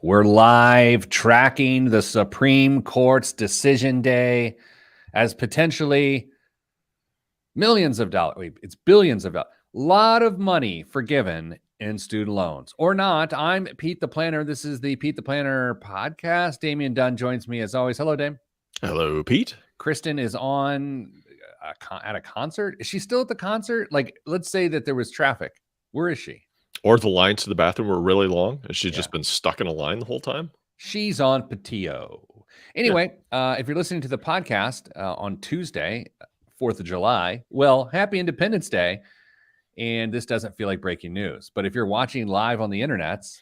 We're live tracking the Supreme Court's decision day as potentially millions of dollars. Wait, it's billions of dollars. A lot of money forgiven in student loans or not. I'm Pete the Planner. This is the Pete the Planner podcast. Damian Dunn joins me as always. Hello, Dame. Hello, Pete. Kristen is on at a concert. Is she still at the concert? Like, let's say that there was traffic. Where is she? Or the lines to the bathroom were really long. Has she just been stuck in a line the whole time? She's on Patio. Anyway, if you're listening to the podcast on Tuesday, 4th of July, well, happy Independence Day. And this doesn't feel like breaking news. But if you're watching live on the internets,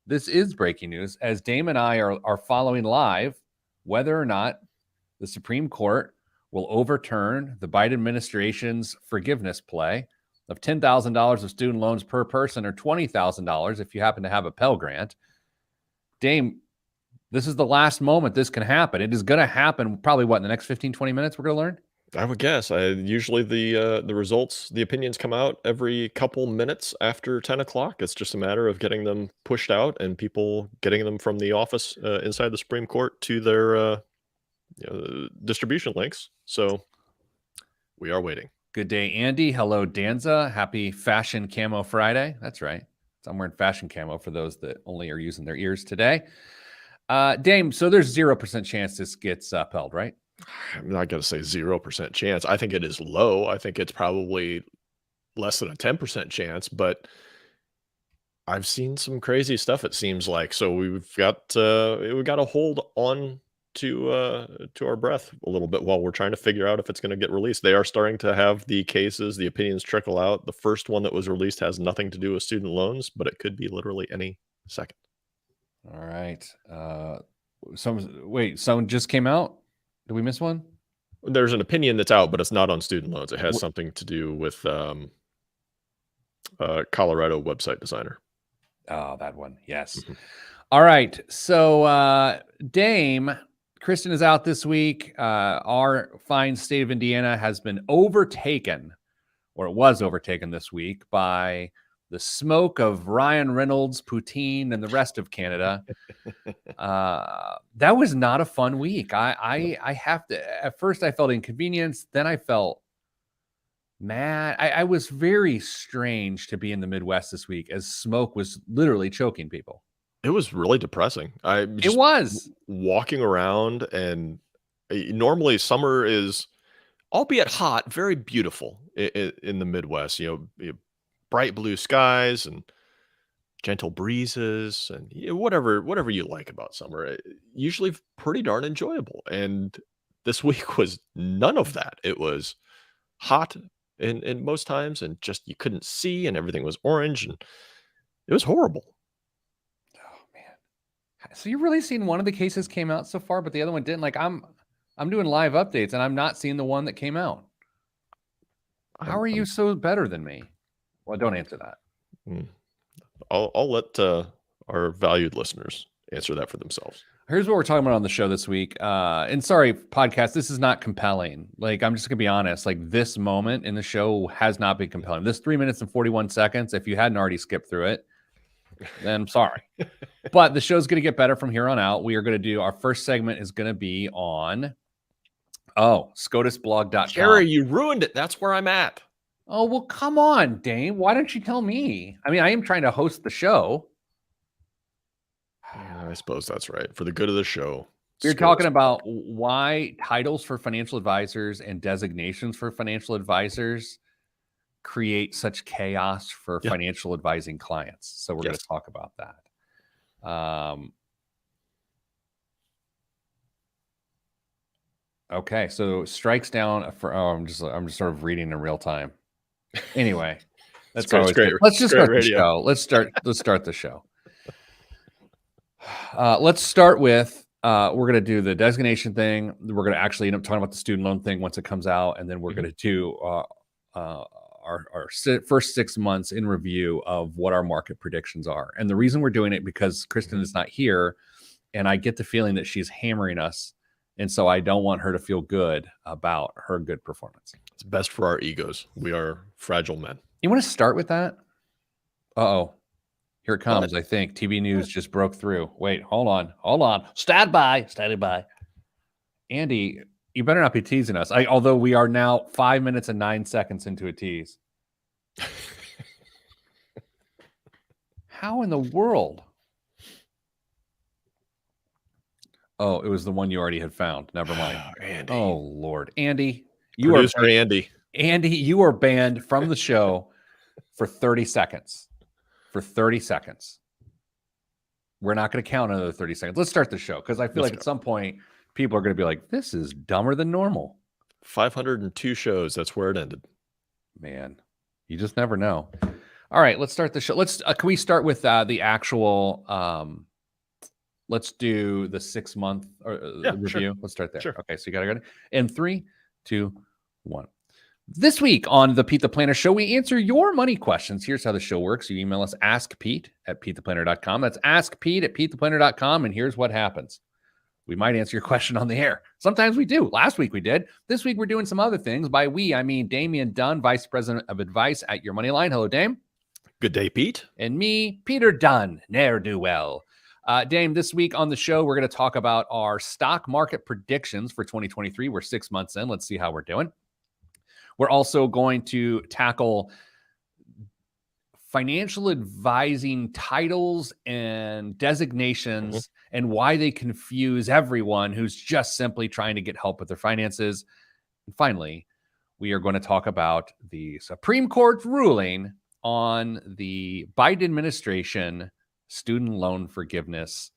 this is breaking news as Dame and I are following live whether or not the Supreme Court will overturn the Biden administration's forgiveness play of $10,000 of student loans per person or $20,000 if you happen to have a Pell Grant. Dame, this is the last moment this can happen. It is going to happen probably, in the next 15, 20 minutes we're going to learn? I would guess. Usually the results, the opinions come out every couple minutes after 10 o'clock. It's just a matter of getting them pushed out and people getting them from the office inside the Supreme Court to their distribution links. So we are waiting. Good day, Andy. Hello, Danza. Happy Fashion Camo Friday. That's right. I'm wearing fashion camo for those that only are using their ears today. Dame, so there's 0% chance this gets upheld, right? I'm not going to say 0% chance. I think it is low. I think it's probably less than a 10% chance, but I've seen some crazy stuff, it seems like. So we've got to hold on to our breath a little bit while we're trying to figure out if it's going to get released. They are starting to have the cases, the opinions trickle out. The first one that was released has nothing to do with student loans, but it could be literally any second. All right. Someone just came out? Did we miss one? There's an opinion that's out, but it's not on student loans. It has something to do with Colorado website designer. Oh, that one. Yes. Mm-hmm. All right. So Dame, Kristen is out this week. Our fine state of Indiana has been overtaken, or it was overtaken this week, by the smoke of Ryan Reynolds, Poutine, and the rest of Canada. That was not a fun week. I have to, at first I felt inconvenience. Then I felt mad. I was very strange to be in the Midwest this week as smoke was literally choking people. It was really depressing. It was walking around, and normally summer is, albeit hot, very beautiful in the Midwest. Bright blue skies and gentle breezes and whatever you like about summer. Usually pretty darn enjoyable. And this week was none of that. It was hot in most times, and just you couldn't see, and everything was orange, and it was horrible. So you've really seen one of the cases came out so far, but the other one didn't. Like I'm doing live updates and I'm not seeing the one that came out. How are you so better than me? Well, don't answer that. I'll let our valued listeners answer that for themselves. Here's what we're talking about on the show this week. And sorry, podcast, this is not compelling. Like, I'm just gonna be honest. Like, this moment in the show has not been compelling. This 3 minutes and 41 seconds, if you hadn't already skipped through it, then I'm sorry. But the show's going to get better from here on out. We are going to do, our first segment is going to be on, SCOTUSblog.com. Jerry, you ruined it. That's where I'm at. Oh, well, come on, Dame. Why don't you tell me? I mean, I am trying to host the show. Yeah, I suppose that's right. For the good of the show. We're talking about why titles for financial advisors and designations for financial advisors create such chaos for financial advising clients. So we're going to talk about that. Okay, so strikes down for. I'm just sort of reading in real time. Anyway, that's always great. Let's just start the show. Let's start the show. Let's start with. We're going to do the designation thing. We're going to actually end up talking about the student loan thing once it comes out, and then we're going to do our first 6 months in review of what our market predictions are. And the reason we're doing it because Kristen is not here, and I get the feeling that she's hammering us. And so I don't want her to feel good about her good performance. It's best for our egos. We are fragile men. You want to start with that? Uh-oh. Here it comes. I think TV news just broke through. Wait, hold on. Stand by. Andy, you better not be teasing us. Although we are now 5 minutes and 9 seconds into a tease. How in the world? Oh, it was the one you already had found. Never mind. Andy. Oh, Lord. Andy, Andy. Andy, you are banned from the show for 30 seconds. For 30 seconds. We're not going to count another 30 seconds. Let's start the show because I feel like at some point people are going to be like, this is dumber than normal. 502 shows. That's where it ended. Man, you just never know. All right, let's start the show. Can we start with the actual let's do the 6 month review. Sure. Let's start there. Sure. Okay, so you got to go in 3, 2, 1. This week on the Pete the Planner Show, we answer your money questions. Here's how the show works. You email us askpete@petetheplanner.com. That's askpete@petetheplanner.com. And here's what happens. We might answer your question on the air. Sometimes we do. Last week we did. This week we're doing some other things. By we, I mean Damian Dunn, Vice President of Advice at Your Money Line. Hello, Dame. Good day, Pete. And me, Peter Dunn, ne'er-do-well. Dame, this week on the show, we're going to talk about our stock market predictions for 2023. We're 6 months in. Let's see how we're doing. We're also going to tackle financial advising titles and designations and why they confuse everyone who's just simply trying to get help with their finances. And finally, we are going to talk about the Supreme Court's ruling on the Biden administration student loan forgiveness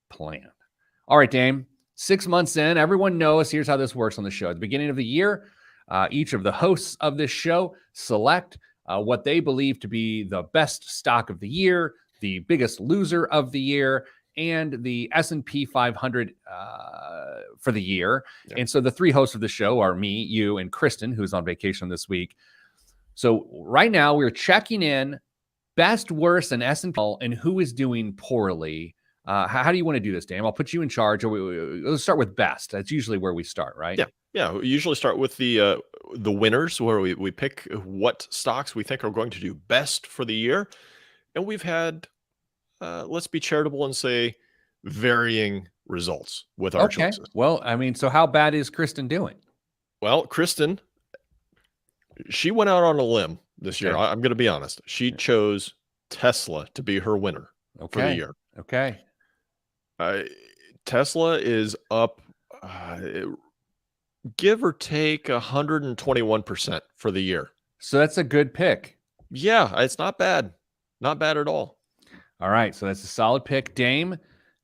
plan. All right, Dame, 6 months in, everyone knows, here's how this works on the show. At the beginning of the year, each of the hosts of this show select what they believe to be the best stock of the year, the biggest loser of the year, and the S&P 500 for the year. Yep. And so the three hosts of the show are me, you, and Kristen, who's on vacation this week. So right now we're checking in best, worst, and S&P, and who is doing poorly. How do you want to do this, Dame? I'll put you in charge. Let's start with best. That's usually where we start, right? Yeah. We usually start with the winners, where we pick what stocks we think are going to do best for the year. And we've had, let's be charitable and say, varying results with our choices. Well, I mean, so how bad is Kristen doing? Well, Kristen, she went out on a limb this year. I'm going to be honest. She chose Tesla to be her winner for the year. Okay. Tesla is up, give or take 121% for the year. So that's a good pick. Yeah, it's not bad. Not bad at all. All right. So that's a solid pick. Dame,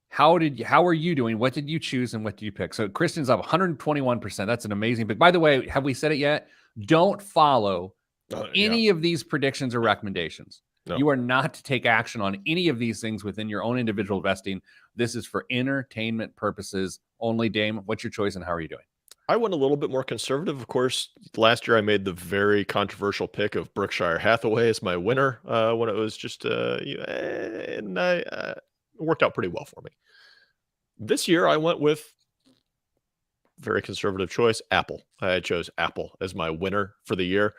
how are you doing? What did you choose and what did you pick? So Kristen's up 121%. That's an amazing pick. By the way, have we said it yet? Don't follow any of these predictions or recommendations. No. You are not to take action on any of these things within your own individual investing. This is for entertainment purposes only. Dame, what's your choice and how are you doing? I went a little bit more conservative. Of course, last year I made the very controversial pick of Berkshire Hathaway as my winner when it was just, and it worked out pretty well for me. This year I went with very conservative choice, Apple. I chose Apple as my winner for the year.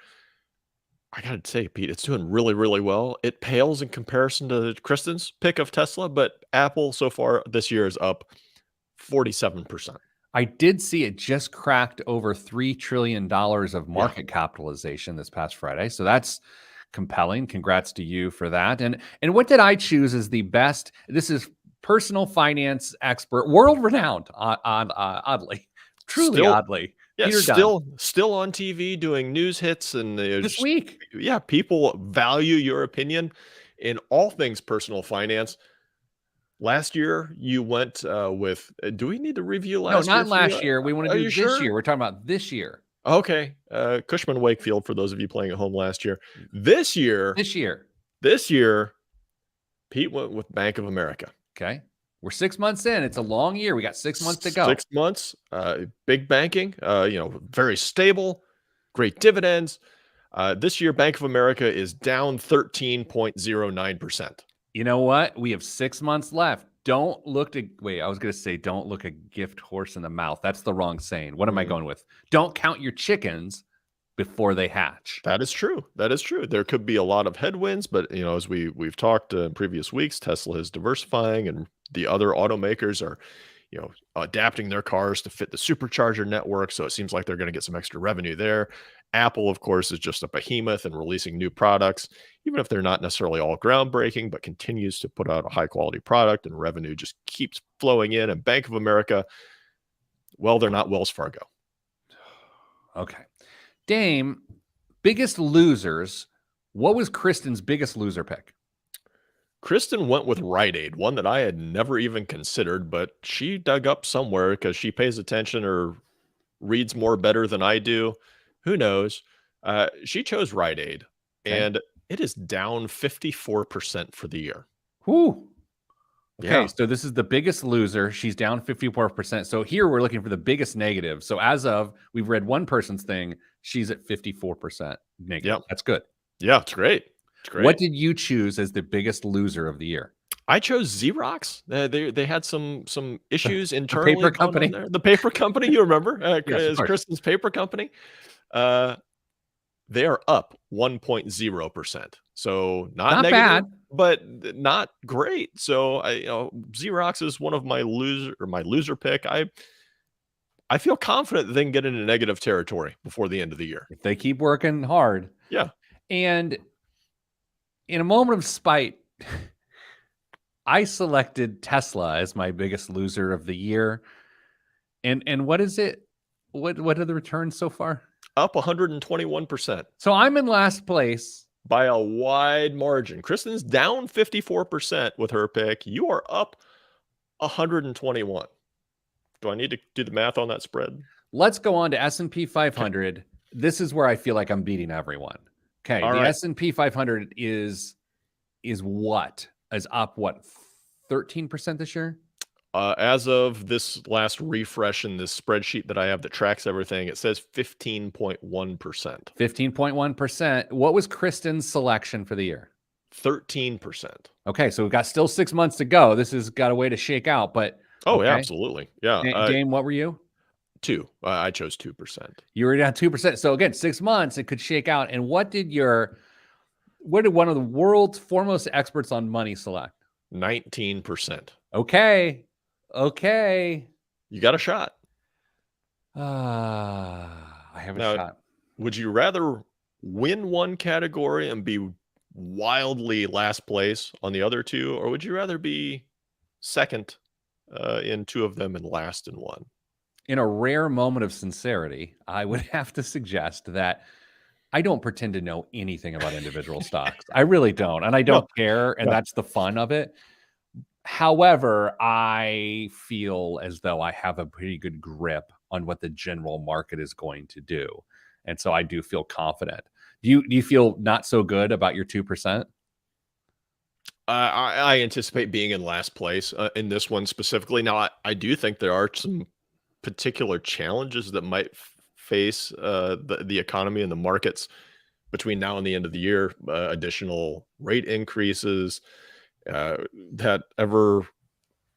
I got to say, Pete, it's doing really, really well. It pales in comparison to Kristen's pick of Tesla, but Apple so far this year is up 47%. I did see it just cracked over $3 trillion of market capitalization this past Friday. So that's compelling. Congrats to you for that. And what did I choose as the best? This is personal finance expert, world-renowned, oddly, truly oddly. Yeah, still on TV doing news hits and this week. Yeah, people value your opinion in all things personal finance. Last year, you went with. Do we need to review last year? No, not last year. We want to do this year. We're talking about this year. Okay, Cushman Wakefield for those of you playing at home last year. This year, Pete went with Bank of America. Okay. We're 6 months in. It's a long year. We got 6 months to go. 6 months. Big banking. Very stable. Great dividends. This year, Bank of America is down 13.09%. You know what? We have 6 months left. Don't look a gift horse in the mouth. That's the wrong saying. What am I going with? Don't count your chickens before they hatch. That is true. That is true. There could be a lot of headwinds, but as we've talked in previous weeks, Tesla is diversifying, and the other automakers are, adapting their cars to fit the supercharger network. So it seems like they're going to get some extra revenue there. Apple, of course, is just a behemoth and releasing new products, even if they're not necessarily all groundbreaking, but continues to put out a high quality product, and revenue just keeps flowing in. And Bank of America, well, they're not Wells Fargo. Okay. Dame, biggest losers. What was Kristen's biggest loser pick? Kristen went with Rite Aid, one that I had never even considered, but she dug up somewhere because she pays attention or reads more better than I do. Who knows? She chose Rite Aid, Okay. and it is down 54% for the year. Whew. Okay, Yeah. so this is the biggest loser. She's down 54%. So here we're looking for the biggest negative. So as of, we've read one person's thing, she's at 54% negative. Yep. That's good. Yeah, it's great. It's great. What did you choose as the biggest loser of the year? I chose Xerox. They had some issues internally. paper going on company. there. The paper company, you remember? Yes, of It's course. Kristen's paper company. They are up 1.0%. So not negative, bad. but not great. So Xerox is one of my loser pick. I feel confident that they can get into negative territory before the end of the year. If they keep working hard. Yeah. And in a moment of spite, I selected Tesla as my biggest loser of the year. And what is it? What are the returns so far? Up 121%. So I'm in last place. By a wide margin. Kristen's down 54% with her pick. You are up 121. Do I need to do the math on that spread? Let's go on to S&P 500. This is where I feel like I'm beating everyone. Okay, All the right. S&P 500 is what? Is up what? 13% this year? As of this last refresh in this spreadsheet that I have that tracks everything, it says 15.1%. 15.1%. What was Kristen's selection for the year? 13%. Okay, so we've got still 6 months to go. This has got a way to shake out, but Oh, yeah, okay. absolutely. Yeah. Dame, what were you? 2. I chose 2%. You were down 2%. So again, 6 months, it could shake out. And what did one of the world's foremost experts on money select? 19%. Okay. You got a shot. I have a Now, shot. Would you rather win one category and be wildly last place on the other two, or would you rather be second in 2 of them and last in 1? In a rare moment of sincerity, I would have to suggest that I don't pretend to know anything about individual stocks. I really don't. And I don't care. And No. that's the fun of it. However, I feel as though I have a pretty good grip on what the general market is going to do. And so I do feel confident. Do you feel not so good about your 2%? I anticipate being in last place in this one specifically. Now, I do think there are some particular challenges that might face the economy and the markets between now and the end of the year. Additional rate increases, that ever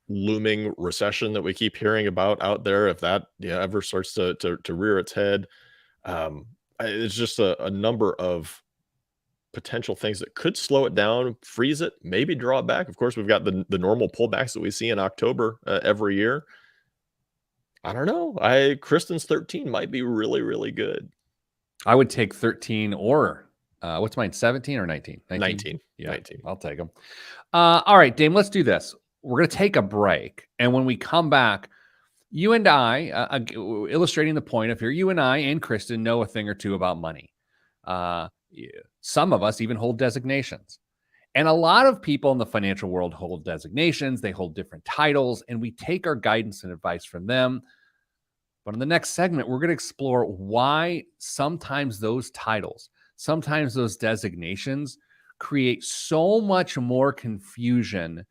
looming recession that we keep hearing about out there. If that ever starts to rear its head, it's just a number of potential things that could slow it down, freeze it, maybe draw it back. Of course, we've got the normal pullbacks that we see in October every year. I don't know. Kristen's 13 might be really, really good. I would take 13 or what's mine, 17 or 19? 19. Yeah, 19. I'll take them. All right, Dame, let's do this. We're going to take a break. And when we come back, you and I, illustrating the point of here, you and I and Kristen know a thing or two about money. Some of us even hold designations. And a lot of people in the financial world hold designations. They hold different titles, and we take our guidance and advice from them. But in the next segment, we're going to explore why sometimes those titles, sometimes those designations create so much more confusion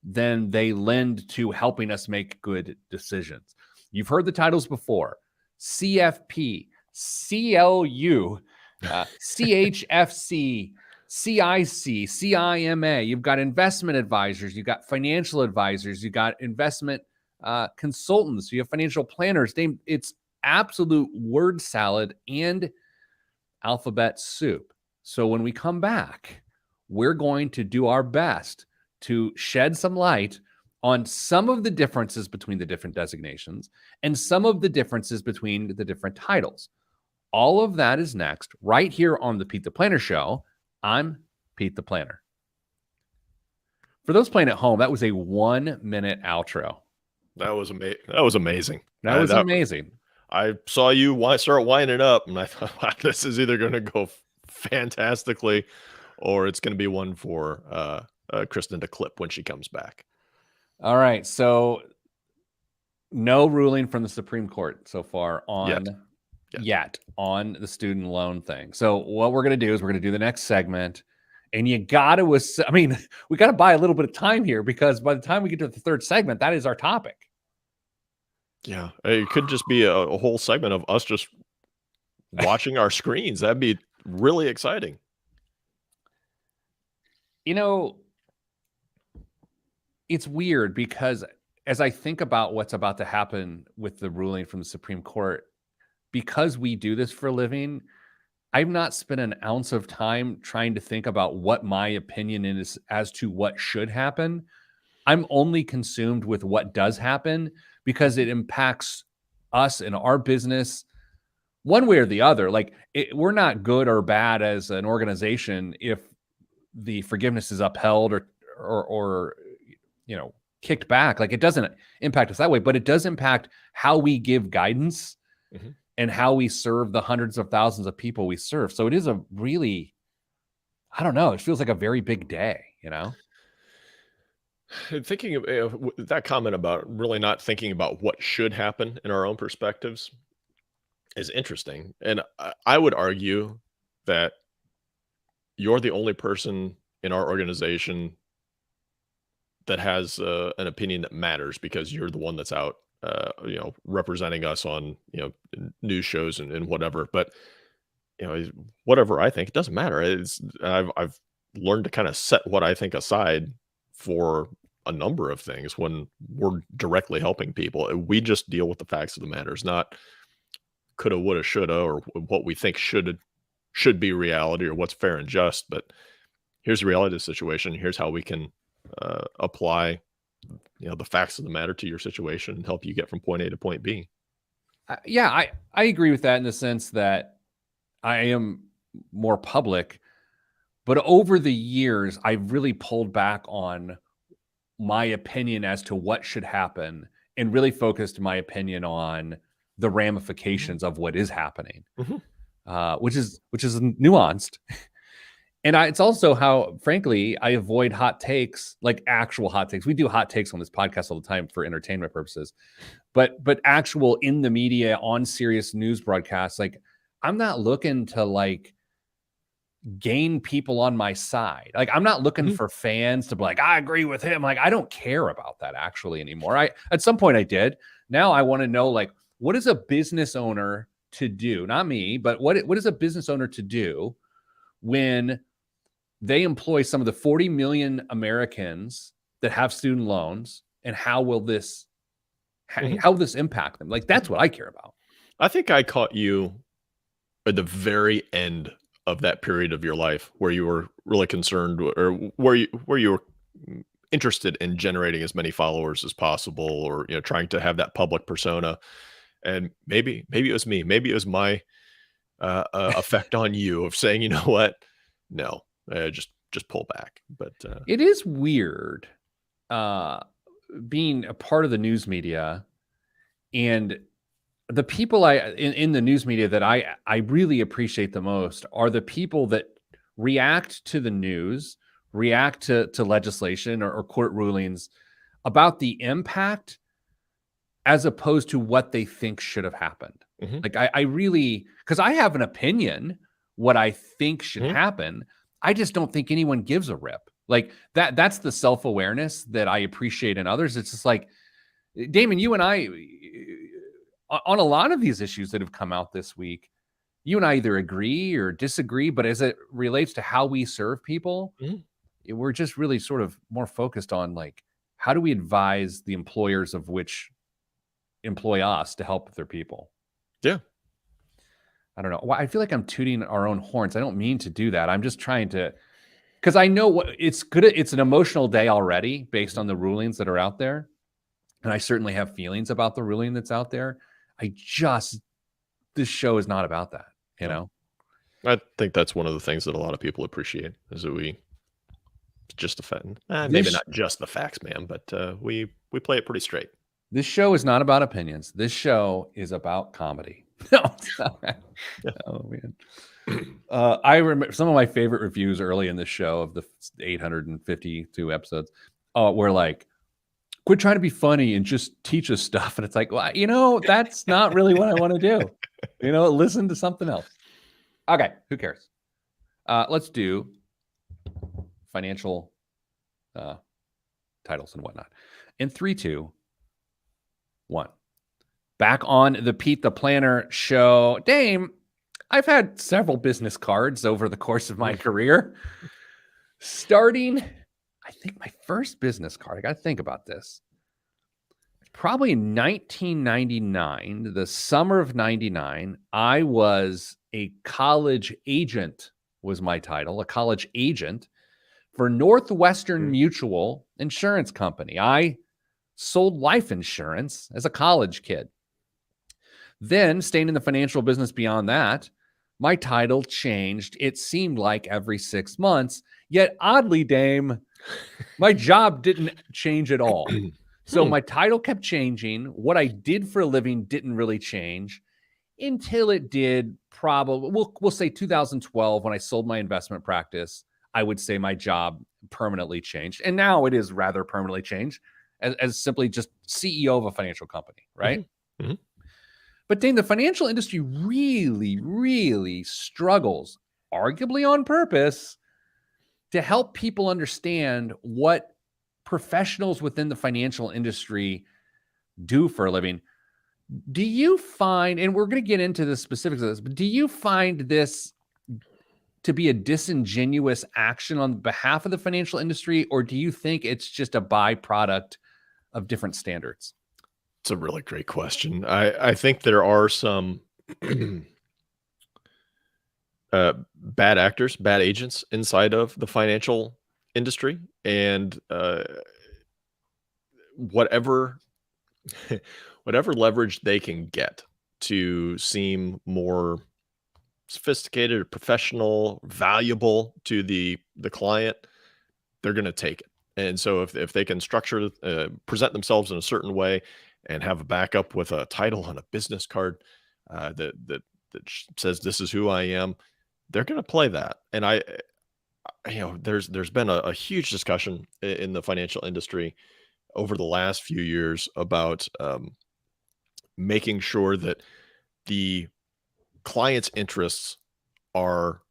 than they lend to helping us make good decisions. You've heard the titles before: CFP, CLU, CHFC, CIC, CIMA. You've got investment advisors, you've got financial advisors, you've got investment consultants, you have financial planners. It's absolute word salad. And alphabet soup. So when we come back, we're going to do our best to shed some light on some of the differences between the different designations and some of the differences between the different titles. All of that is next, right here on the Pete the Planner Show. I'm Pete the Planner. For those playing at home, that was a 1-minute outro. That was amazing. That was amazing. That was amazing. I saw you start winding up, and I thought, wow, this is either going to go fantastically, or it's going to be one for Kristen to clip when she comes back. All right. So no ruling from the Supreme Court so far on yet on the student loan thing. So what we're going to do is we're going to do the next segment. And you got to, I mean, we got to buy a little bit of time here, because by the time we get to the third segment, that is our topic. Yeah. It could just be a whole segment of us just watching our screens. That'd be really exciting. You know, it's weird because as I think about what's about to happen with the ruling from the Supreme Court, because we do this for a living, I've not spent an ounce of time trying to think about what my opinion is as to what should happen. I'm only consumed with what does happen because it impacts us and our business one way or the other. Like we're not good or bad as an organization if the forgiveness is upheld or you know, kicked back. Like it doesn't impact us that way, but it does impact how we give guidance. Mm-hmm. And how we serve the hundreds of thousands of people we serve. So it is a really, I don't know, it feels like a very big day, you know? Thinking of that comment about really not thinking about what should happen in our own perspectives is interesting. And I would argue that you're the only person in our organization that has an opinion that matters, because you're the one that's out representing us on, news shows and whatever. But, whatever I think, it doesn't matter. I've learned to kind of set what I think aside for a number of things when we're directly helping people. We just deal with the facts of the matters, not coulda, woulda, shoulda, or what we think should be reality or what's fair and just. But here's the reality of the situation. Here's how we can apply the facts of the matter to your situation and help you get from point A to point B. I agree with that in the sense that I am more public, but over the years, I've really pulled back on my opinion as to what should happen and really focused my opinion on the ramifications of what is happening, which is nuanced. And it's also how, frankly, I avoid hot takes, like actual hot takes. We do hot takes on this podcast all the time for entertainment purposes, but actual in the media on serious news broadcasts, like I'm not looking to like gain people on my side. Like I'm not looking for fans to be like, I agree with him. Like I don't care about that actually anymore. At some point I did. Now I want to know, like, what is a business owner to do? Not me, but what is a business owner to do when they employ some of the 40 million Americans that have student loans, and how will this impact them? Like, that's what I care about. I think I caught you at the very end of that period of your life where you were really concerned, or where you were interested in generating as many followers as possible, or trying to have that public persona. And maybe it was me. Maybe it was my effect on you of saying, you know what? No, just pull back. But it is weird being a part of the news media, and the people in the news media that I really appreciate the most are the people that react to the news, react to legislation or court rulings about the impact as opposed to what they think should have happened. Like I really, because I have an opinion what I think should happen. I just don't think anyone gives a rip. Like that's the self-awareness that I appreciate in others. It's just like, Damon, you and I, on a lot of these issues that have come out this week, you and I either agree or disagree, but as it relates to how we serve people, we're just really sort of more focused on like, how do we advise the employers of which employ us to help their people? Yeah. I don't know. Well, I feel like I'm tooting our own horns. I don't mean to do that. I'm just trying to, because I know what it's good. It's an emotional day already based on the rulings that are out there. And I certainly have feelings about the ruling that's out there. This show is not about that, you know? I think that's one of the things that a lot of people appreciate is that we just the fact, maybe This not just the facts, man, but we play it pretty straight. this show is not about opinions. This show is about comedy. No, it's not. Oh man. I remember some of my favorite reviews early in the show of the 852 episodes were like, quit trying to be funny and just teach us stuff. And it's like, well, you know, that's not really what I want to do. You know, listen to something else. Okay, who cares? Let's do financial titles and whatnot. In 3, 2, 1. Back on the Pete the Planner show. Dame, I've had several business cards over the course of my career. Starting, I think my first business card, I got to think about this. Probably in 1999, the summer of 99, I was a college agent, was my title, a college agent for Northwestern Mutual Insurance Company. I sold life insurance as a college kid. Then, staying in the financial business beyond that, my title changed, it seemed like every 6 months. Yet, oddly, Dame, my job didn't change at all. So my title kept changing. What I did for a living didn't really change until it did probably, we'll say 2012, when I sold my investment practice. I would say my job permanently changed. And now it is rather permanently changed as simply just CEO of a financial company, right? Mm-hmm. But Dane, the financial industry really, really struggles, arguably on purpose, to help people understand what professionals within the financial industry do for a living. Do you find, and we're going to get into the specifics of this, but do you find this to be a disingenuous action on behalf of the financial industry, or do you think it's just a byproduct of different standards? It's a really great question. I think there are some bad actors, bad agents inside of the financial industry, and whatever leverage they can get to seem more sophisticated or professional, valuable to the client, they're going to take it. And so if they can structure, present themselves in a certain way and have a backup with a title on a business card that says this is who I am, they're going to play that. And there's been a huge discussion in the financial industry over the last few years about making sure that the client's interests are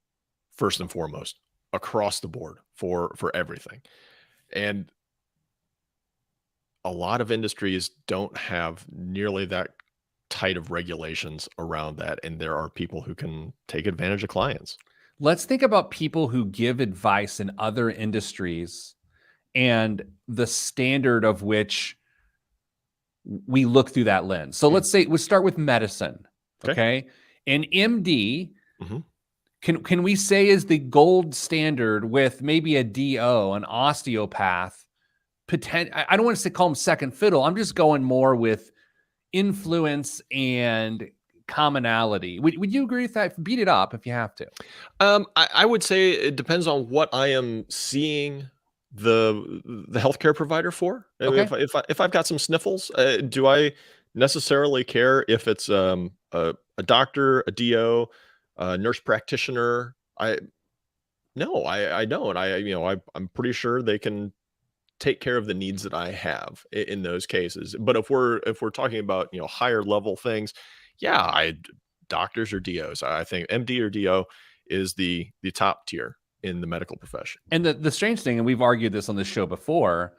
first and foremost across the board for everything. And a lot of industries don't have nearly that tight of regulations around that. And there are people who can take advantage of clients. Let's think about people who give advice in other industries and the standard of which we look through that lens. So let's say we start with medicine. Okay. An MD, can we say is the gold standard with maybe a DO, an osteopath? I don't want to say call them second fiddle. I'm just going more with influence and commonality. Would you agree with that? Beat it up if you have to. I would say it depends on what I am seeing the healthcare provider for. I mean, if I've got some sniffles, do I necessarily care if it's a doctor, a DO, a nurse practitioner? I don't. I'm pretty sure they can take care of the needs that I have in those cases. But if we're talking about higher level things, doctors or DOs, I think MD or DO is the top tier in the medical profession. And the strange thing, and we've argued this on this show before,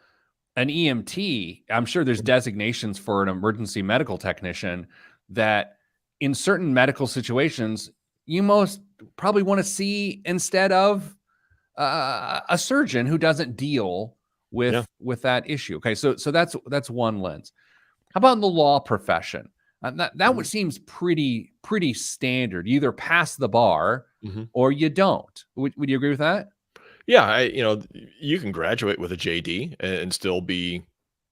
an EMT, I'm sure there's designations for an emergency medical technician that in certain medical situations, you most probably want to see instead of a surgeon who doesn't deal with that issue. Okay, so that's one lens. How about in the law profession? That would seems pretty standard. You either pass the bar Mhm. or you don't. Would you agree with that? Yeah, you can graduate with a JD and still be,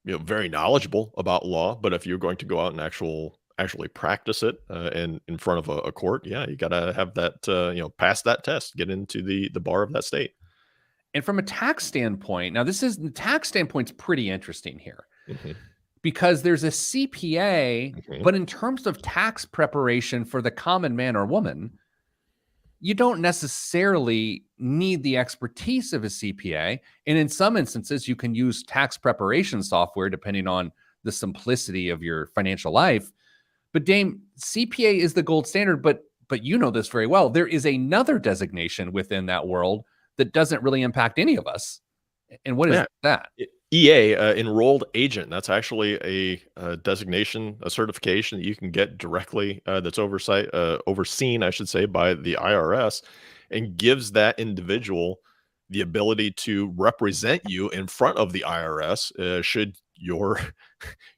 very knowledgeable about law, but if you're going to go out and actually practice it, in front of a court, yeah, you gotta have that, pass that test, get into the bar of that state. And from a tax standpoint, now the tax standpoint's pretty interesting here Mhm, because there's a CPA, mhm. but in terms of tax preparation for the common man or woman, you don't necessarily need the expertise of a CPA. And in some instances, you can use tax preparation software depending on the simplicity of your financial life. But Dame, CPA is the gold standard, but you know this very well. There is another designation within that world that doesn't really impact any of us. And what is Yeah. that? EA, enrolled agent. That's actually a designation, a certification that you can get directly. That's overseen, I should say, by the IRS, and gives that individual the ability to represent you in front of the IRS. Should your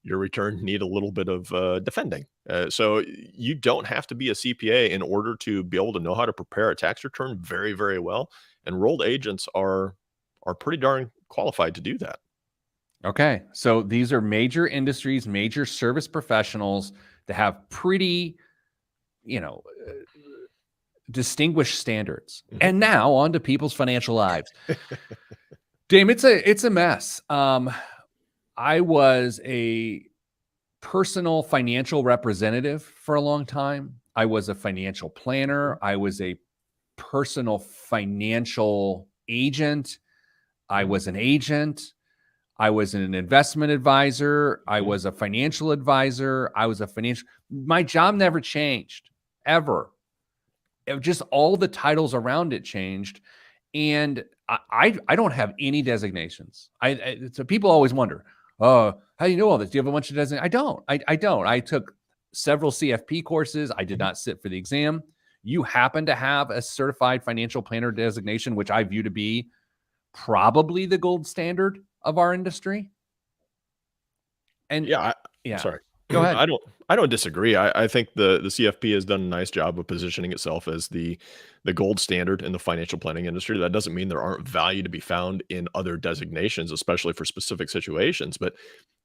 your return need a little bit of defending. So you don't have to be a CPA in order to be able to know how to prepare a tax return very, very well. Enrolled agents are pretty darn qualified to do that. Okay. So these are major industries, major service professionals that have pretty, you know, distinguished standards. Mhm. And now on to people's financial lives. Dame, it's a mess. I was a personal financial representative for a long time. I was a financial planner. I was a personal financial agent. I Mhm. was an agent. I was an investment advisor. I Mhm. was a financial advisor. I was a financial. My job never changed ever. Just all the titles around it changed, and I don't have any designations. So people always wonder, oh, how do you know all this? Do you have a bunch of designations? I don't. I don't. I took several CFP courses. I did Mhm. not sit for the exam. You happen to have a certified financial planner designation, which I view to be probably the gold standard of our industry. And Yeah, yeah, sorry. go ahead. I don't disagree. I think the CFP has done a nice job of positioning itself as the gold standard in the financial planning industry. That doesn't mean there aren't value to be found in other designations, especially for specific situations, but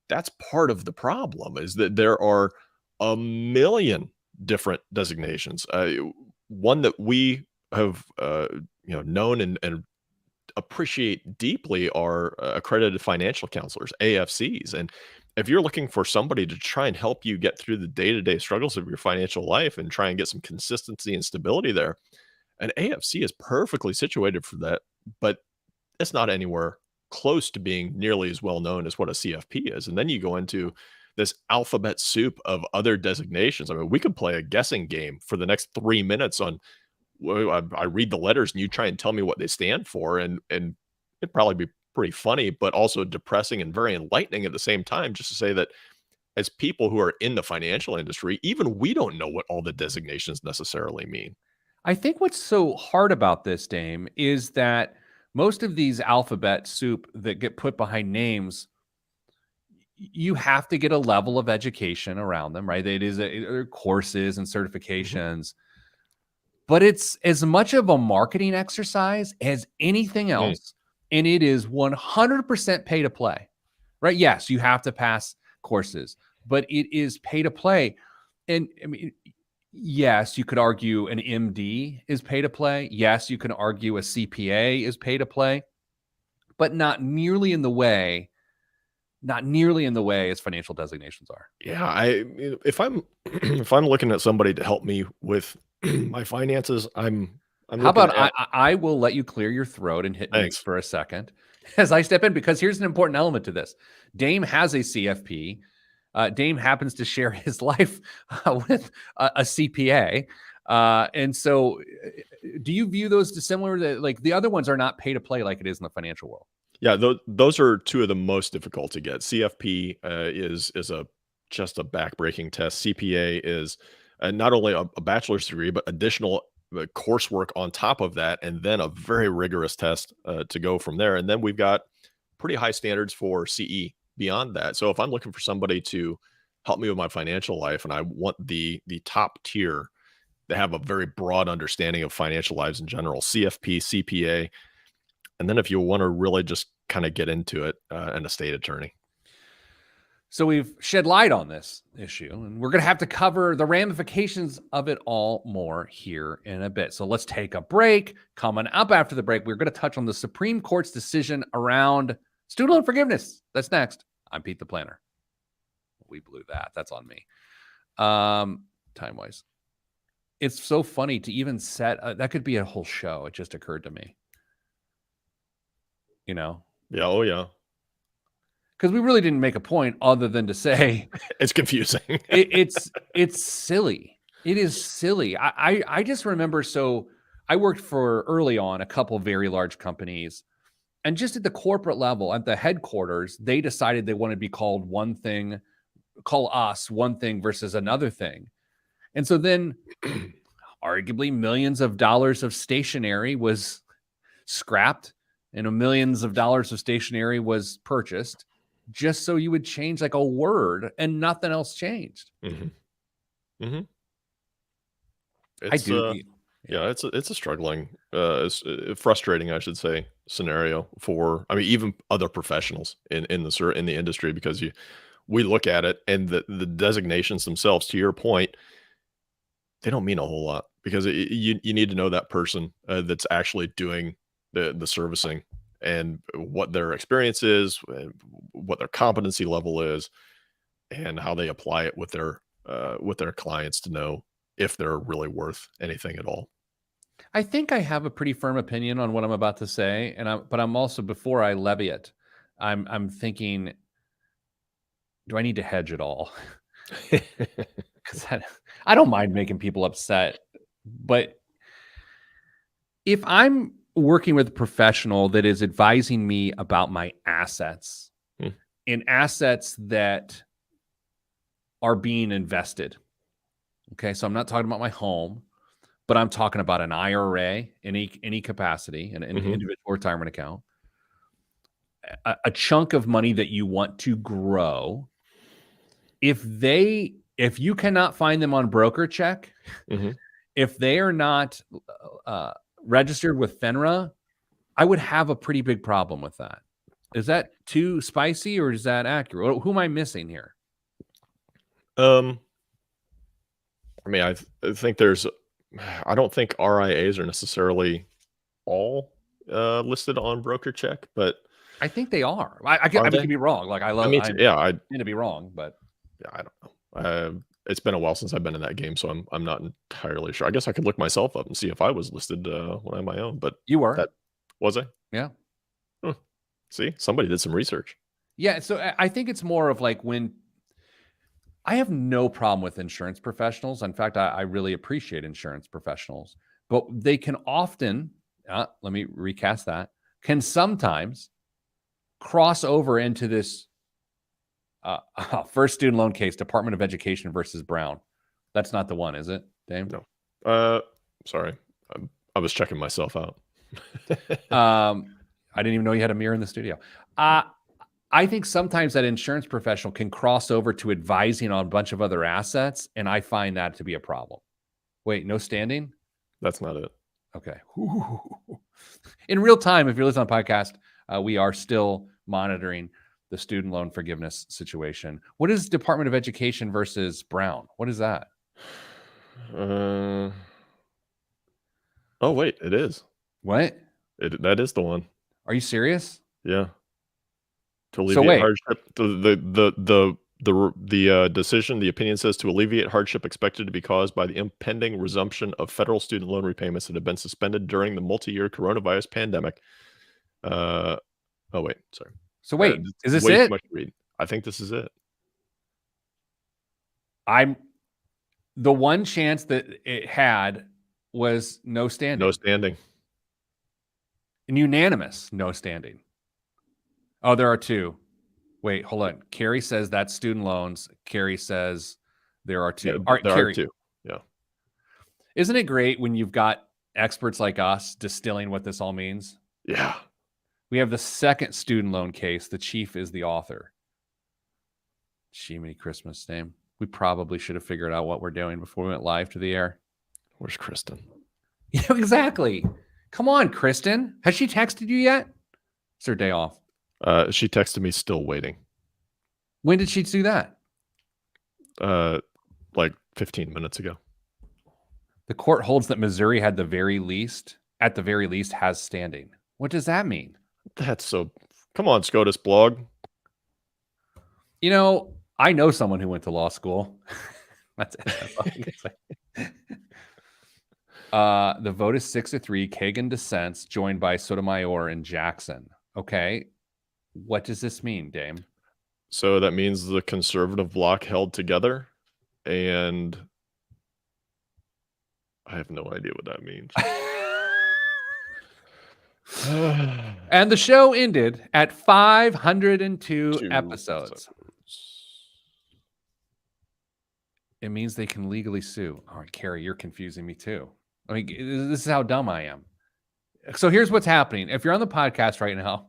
that's part of the problem is that there are a million different designations. One that we have known and appreciate deeply are accredited financial counselors, AFCs. And if you're looking for somebody to try and help you get through the day-to-day struggles of your financial life and try and get some consistency and stability there, an AFC is perfectly situated for that, but it's not anywhere close to being nearly as well known as what a CFP is. And then you go into this alphabet soup of other designations. I mean, we could play a guessing game for the next 3 minutes on well, I read the letters and you try and tell me what they stand for, and it'd probably be pretty funny, but also depressing and very enlightening at the same time, just to say that as people who are in the financial industry, even we don't know what all the designations necessarily mean. I think what's so hard about this, Dame, is that most of these alphabet soup that get put behind names, you have to get a level of education around them, right? Courses and Mhm. certifications, but it's as much of a marketing exercise as anything Mm. else. And it is 100% pay to play, right? Yes, you have to pass courses, but it is pay to play. And I mean, yes, you could argue an MD is pay to play. Yes, you can argue a CPA is pay to play, but not nearly in the way as financial designations are. Yeah, if I'm if I'm looking at somebody to help me with my finances, I'm How looking about at I will let you clear your throat and hit mute thanks. for a second as I step in because here's an important element to this. Dame has a CFP. Dame happens to share his life with a CPA. And so, do you view those dissimilar? That like the other ones are not pay to play like it is in the financial world. Yeah, those are two of the most difficult to get. CFP is a just a backbreaking test. CPA is not only a bachelor's degree, but additional coursework on top of that, and then a very rigorous test to go from there. And then we've got pretty high standards for CE beyond that. So if I'm looking for somebody to help me with my financial life, and I want the top tier to have a very broad understanding of financial lives in general, CFP, CPA, and then if you want to really just kind of get into it, an estate attorney. So we've shed light on this issue, and we're going to have to cover the ramifications of it all more here in a bit. So let's take a break. Coming up after the break, we're going to touch on the Supreme Court's decision around student loan forgiveness. That's next. I'm Pete the Planner. We blew that. That's on me. Time-wise. It's so funny to even set, that could be a whole show. It just occurred to me. You know? Yeah. Oh, yeah. Because we really didn't make a point other than to say It's confusing. it's silly. It is silly. I just remember. So I worked for early on a couple very large companies, and just at the corporate level, at the headquarters, they decided they wanted to be called one thing, call us one thing versus another thing, and so then, arguably, millions of dollars of stationery was scrapped, and millions of dollars of stationery was purchased, just so you would change like a word and nothing else changed. Mm-hmm. Mm-hmm. I do. Yeah, it's a struggling, it's frustrating, I should say, scenario for, I mean, even other professionals in the industry, because we look at it and the designations themselves, to your point, they don't mean a whole lot, because you need to know that person that's actually doing the servicing, and what their experience is, what their competency level is, and how they apply it with their clients to know if they're really worth anything at all. I think I have a pretty firm opinion on what I'm about to say, but I'm also, before I levy it, I'm thinking, do I need to hedge at all? Because I don't mind making people upset, but if I'm working with a professional that is advising me about my assets, and assets that are being invested, okay, so I'm not talking about my home, but I'm talking about an IRA in any capacity, an individual retirement account, a chunk of money that you want to grow. If you cannot find them on broker check, if they are not registered with FINRA, I would have a pretty big problem with that. Is that too spicy, or is that accurate? Who am I missing here? I mean, I think I don't think RIAs are necessarily all listed on broker check, but I think they are. I could be wrong. Like, I me too. Yeah, I to be wrong, but yeah, I don't know. It's been a while since I've been in that game, so I'm not entirely sure. I guess I could look myself up and see if I was listed when I had my own, but you were. that was I? Yeah. See, somebody did some research. Yeah, so I think it's more of like, when I have no problem with insurance professionals. In fact, I really appreciate insurance professionals, but they can often, let me recast that, can sometimes cross over into this first student loan case, Department of Education versus Brown. That's not the one, is it, Dame? No. Sorry. I was checking myself out. I didn't even know you had a mirror in the studio. I think sometimes that insurance professional can cross over to advising on a bunch of other assets, and I find that to be a problem. Wait, no standing? That's not it. Okay. In real time, if you're listening on podcast, we are still monitoring the student loan forgiveness situation. What is Department of Education versus Brown? What is that? Oh, wait, it is. What? That is the one. Are you serious? Yeah. To alleviate hardship, the decision, the opinion says, to alleviate hardship expected to be caused by the impending resumption of federal student loan repayments that have been suspended during the multi-year coronavirus pandemic. Oh wait, sorry. So wait, is this it? Too much to read. I think this is it. The one chance that it had was no standing. No standing. And unanimous no standing. Oh, there are two. Wait, hold on. Carrie says that's student loans. Carrie says there are two. Yeah, there are two. Yeah. Isn't it great when you've got experts like us distilling what this all means? Yeah. We have the second student loan case. The chief is the author. Jiminy Christmas name. We probably should have figured out what we're doing before we went live to the air. Where's Kristen? Yeah, exactly. Come on, Kristen. Has she texted you yet? It's her day off. She texted me still waiting. When did she do that? Like 15 minutes ago. The court holds that Missouri at the very least, has standing. What does that mean? That's so. Come on, SCOTUS blog. You know, I know someone who went to law school. That's it. That's all I can say. The vote is 6-3. Kagan dissents, joined by Sotomayor and Jackson. Okay. What does this mean, Dame? So that means the conservative bloc held together, and I have no idea what that means. And the show ended at 502 episodes. It means they can legally sue. All right, Carrie, you're confusing me too. I mean, this is how dumb I am. So here's what's happening. If you're on the podcast right now,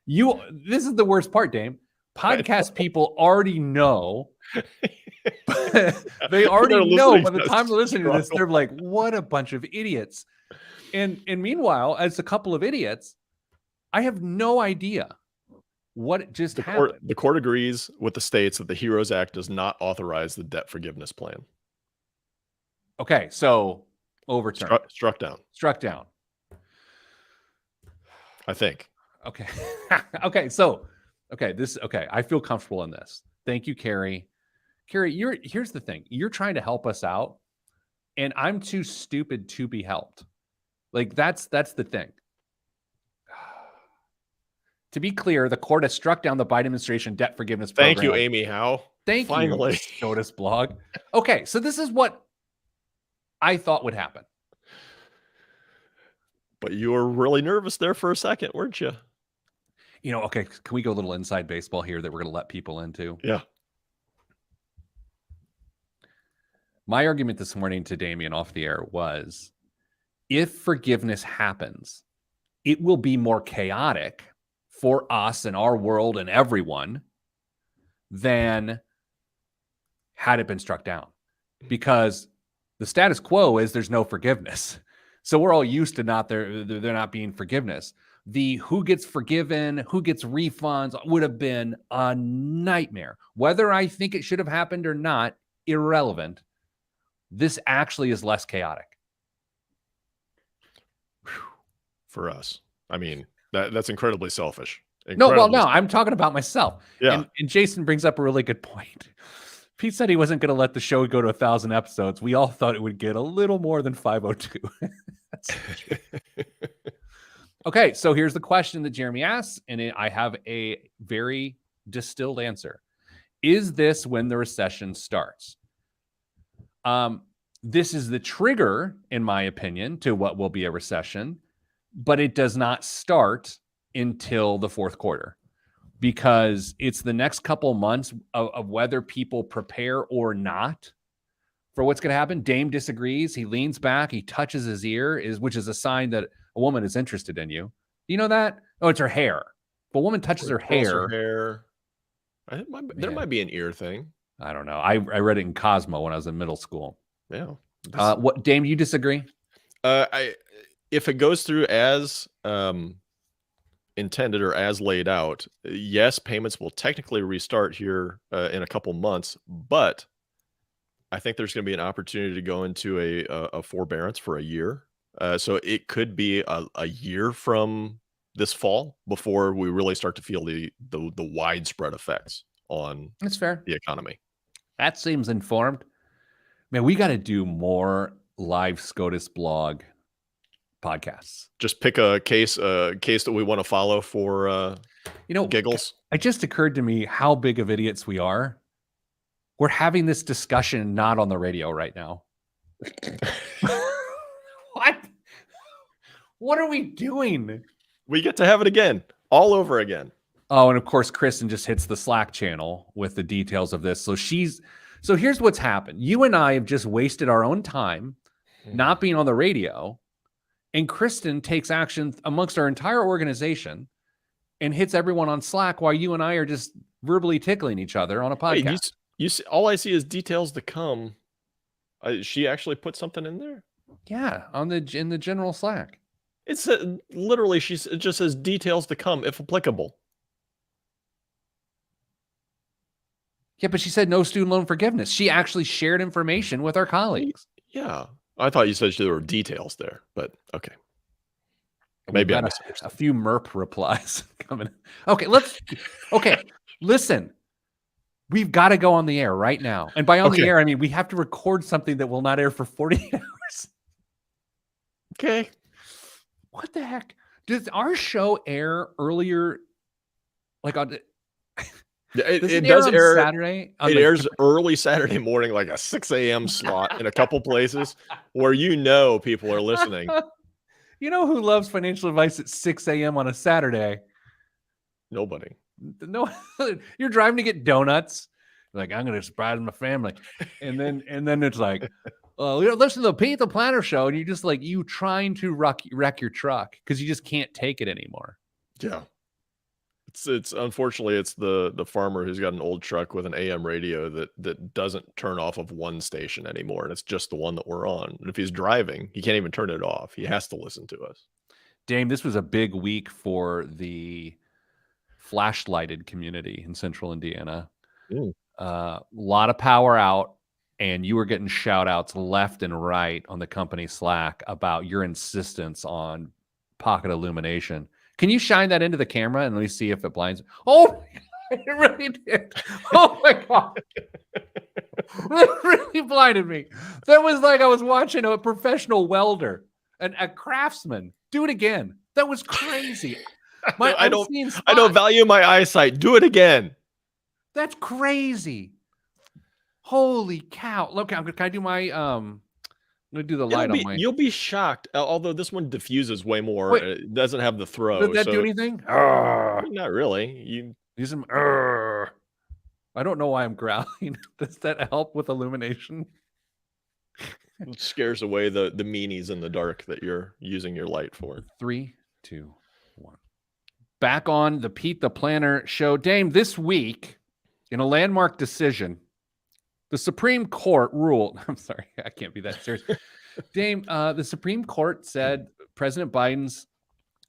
this is the worst part, Dame. Podcast people already know. They already know by the time they're listening to this, they're like, what a bunch of idiots. And meanwhile, as a couple of idiots, I have no idea what just happened. The court agrees with the states that the HEROES Act does not authorize the debt forgiveness plan. Okay, so overturned. Struck down. Struck down. I think. Okay. Okay, I feel comfortable in this. Thank you, Carrie. Carrie, here's the thing. You're trying to help us out, and I'm too stupid to be helped. Like, that's the thing. To be clear, the court has struck down the Biden administration debt forgiveness program. Thank you, Amy Howe. Finally. You, SCOTUS blog. Okay, so this is what I thought would happen. But you were really nervous there for a second, weren't you? You know, okay, can we go a little inside baseball here that we're going to let people into? Yeah. My argument this morning to Damien off the air was, if forgiveness happens, it will be more chaotic for us and our world and everyone than had it been struck down. Because the status quo is there's no forgiveness. So we're all used to there not being forgiveness. The who gets forgiven, who gets refunds would have been a nightmare. Whether I think it should have happened or not, irrelevant. This actually is less chaotic. For us. I mean, that's incredibly selfish. No, I'm talking about myself. Yeah. And Jason brings up a really good point. Pete said he wasn't going to let the show go to 1,000 episodes. We all thought it would get a little more than 502. Okay, so here's the question that Jeremy asks, and I have a very distilled answer. Is this when the recession starts? This is the trigger, in my opinion, to what will be a recession, but it does not start until the fourth quarter, because it's the next couple months of whether people prepare or not for what's going to happen. Dame disagrees. He leans back. He touches his ear, which is a sign that a woman is interested in you. Do you know that? Oh, it's her hair. If a woman touches her hair. There might be an ear thing. I don't know. I read it in Cosmo when I was in middle school. Yeah. What, Dame, you disagree? If it goes through as intended or as laid out, yes, payments will technically restart here in a couple months, but I think there's going to be an opportunity to go into a forbearance for a year. So it could be a year from this fall before we really start to feel the widespread effects on That's fair. The economy. That seems informed. Man, we got to do more live SCOTUS blog podcasts. Just pick a case that we want to follow for giggles. It just occurred to me how big of idiots we are. We're having this discussion not on the radio right now. What are we doing? We get to have it again, all over again. Oh, and of course, Kristen just hits the Slack channel with the details of this. So here's what's happened. You and I have just wasted our own time not being on the radio, and Kristen takes action amongst our entire organization and hits everyone on Slack while you and I are just verbally tickling each other on a podcast. Hey, You see, all I see is details to come. She actually put something in there. Yeah, in the general Slack. It's literally it just says details to come if applicable. Yeah, but she said no student loan forgiveness. She actually shared information with our colleagues. Yeah, I thought you said there were details there, but okay. We've Maybe I got misunderstood. a few MERP replies coming. Okay, listen. We've got to go on the air right now. And by on the Okay. air, I mean we have to record something that will not air for 48 hours. Okay. What the heck? Does our show air earlier? Like on It air does on air. Saturday? It airs early Saturday morning, like a 6 a.m. slot in a couple places where people are listening. You know who loves financial advice at 6 a.m. on a Saturday? Nobody. No, you're driving to get donuts. Like, I'm gonna surprise my family, and then it's like, listen to the Pete the Planner show, and you just like you trying to wreck your truck because you just can't take it anymore. Yeah. It's unfortunately it's the farmer who's got an old truck with an AM radio that doesn't turn off of one station anymore, and it's just the one that we're on. And if he's driving, he can't even turn it off. He has to listen to us. Dame, this was a big week for the flashlighted community in Central Indiana. A lot of power out, and you were getting shout outs left and right on the company Slack about your insistence on pocket illumination. Can you shine that into the camera and let me see if it blinds? Oh my God, it really did. Oh my God. It really blinded me. That was like I was watching a professional welder, a craftsman. Do it again. That was crazy. I don't value my eyesight. Do it again. That's crazy. Holy cow. Look, can I do my I'm gonna do the light on my. You'll be shocked. Although this one diffuses way more. Wait. It doesn't have the throw. Did that do anything? Not really. I don't know why I'm growling. Does that help with illumination? It scares away the meanies in the dark that you're using your light for. 3, 2, 1. Back on the Pete the Planner show. Dame, this week, in a landmark decision, the Supreme Court ruled. I'm sorry, I can't be that serious. Dame, the Supreme Court said President Biden's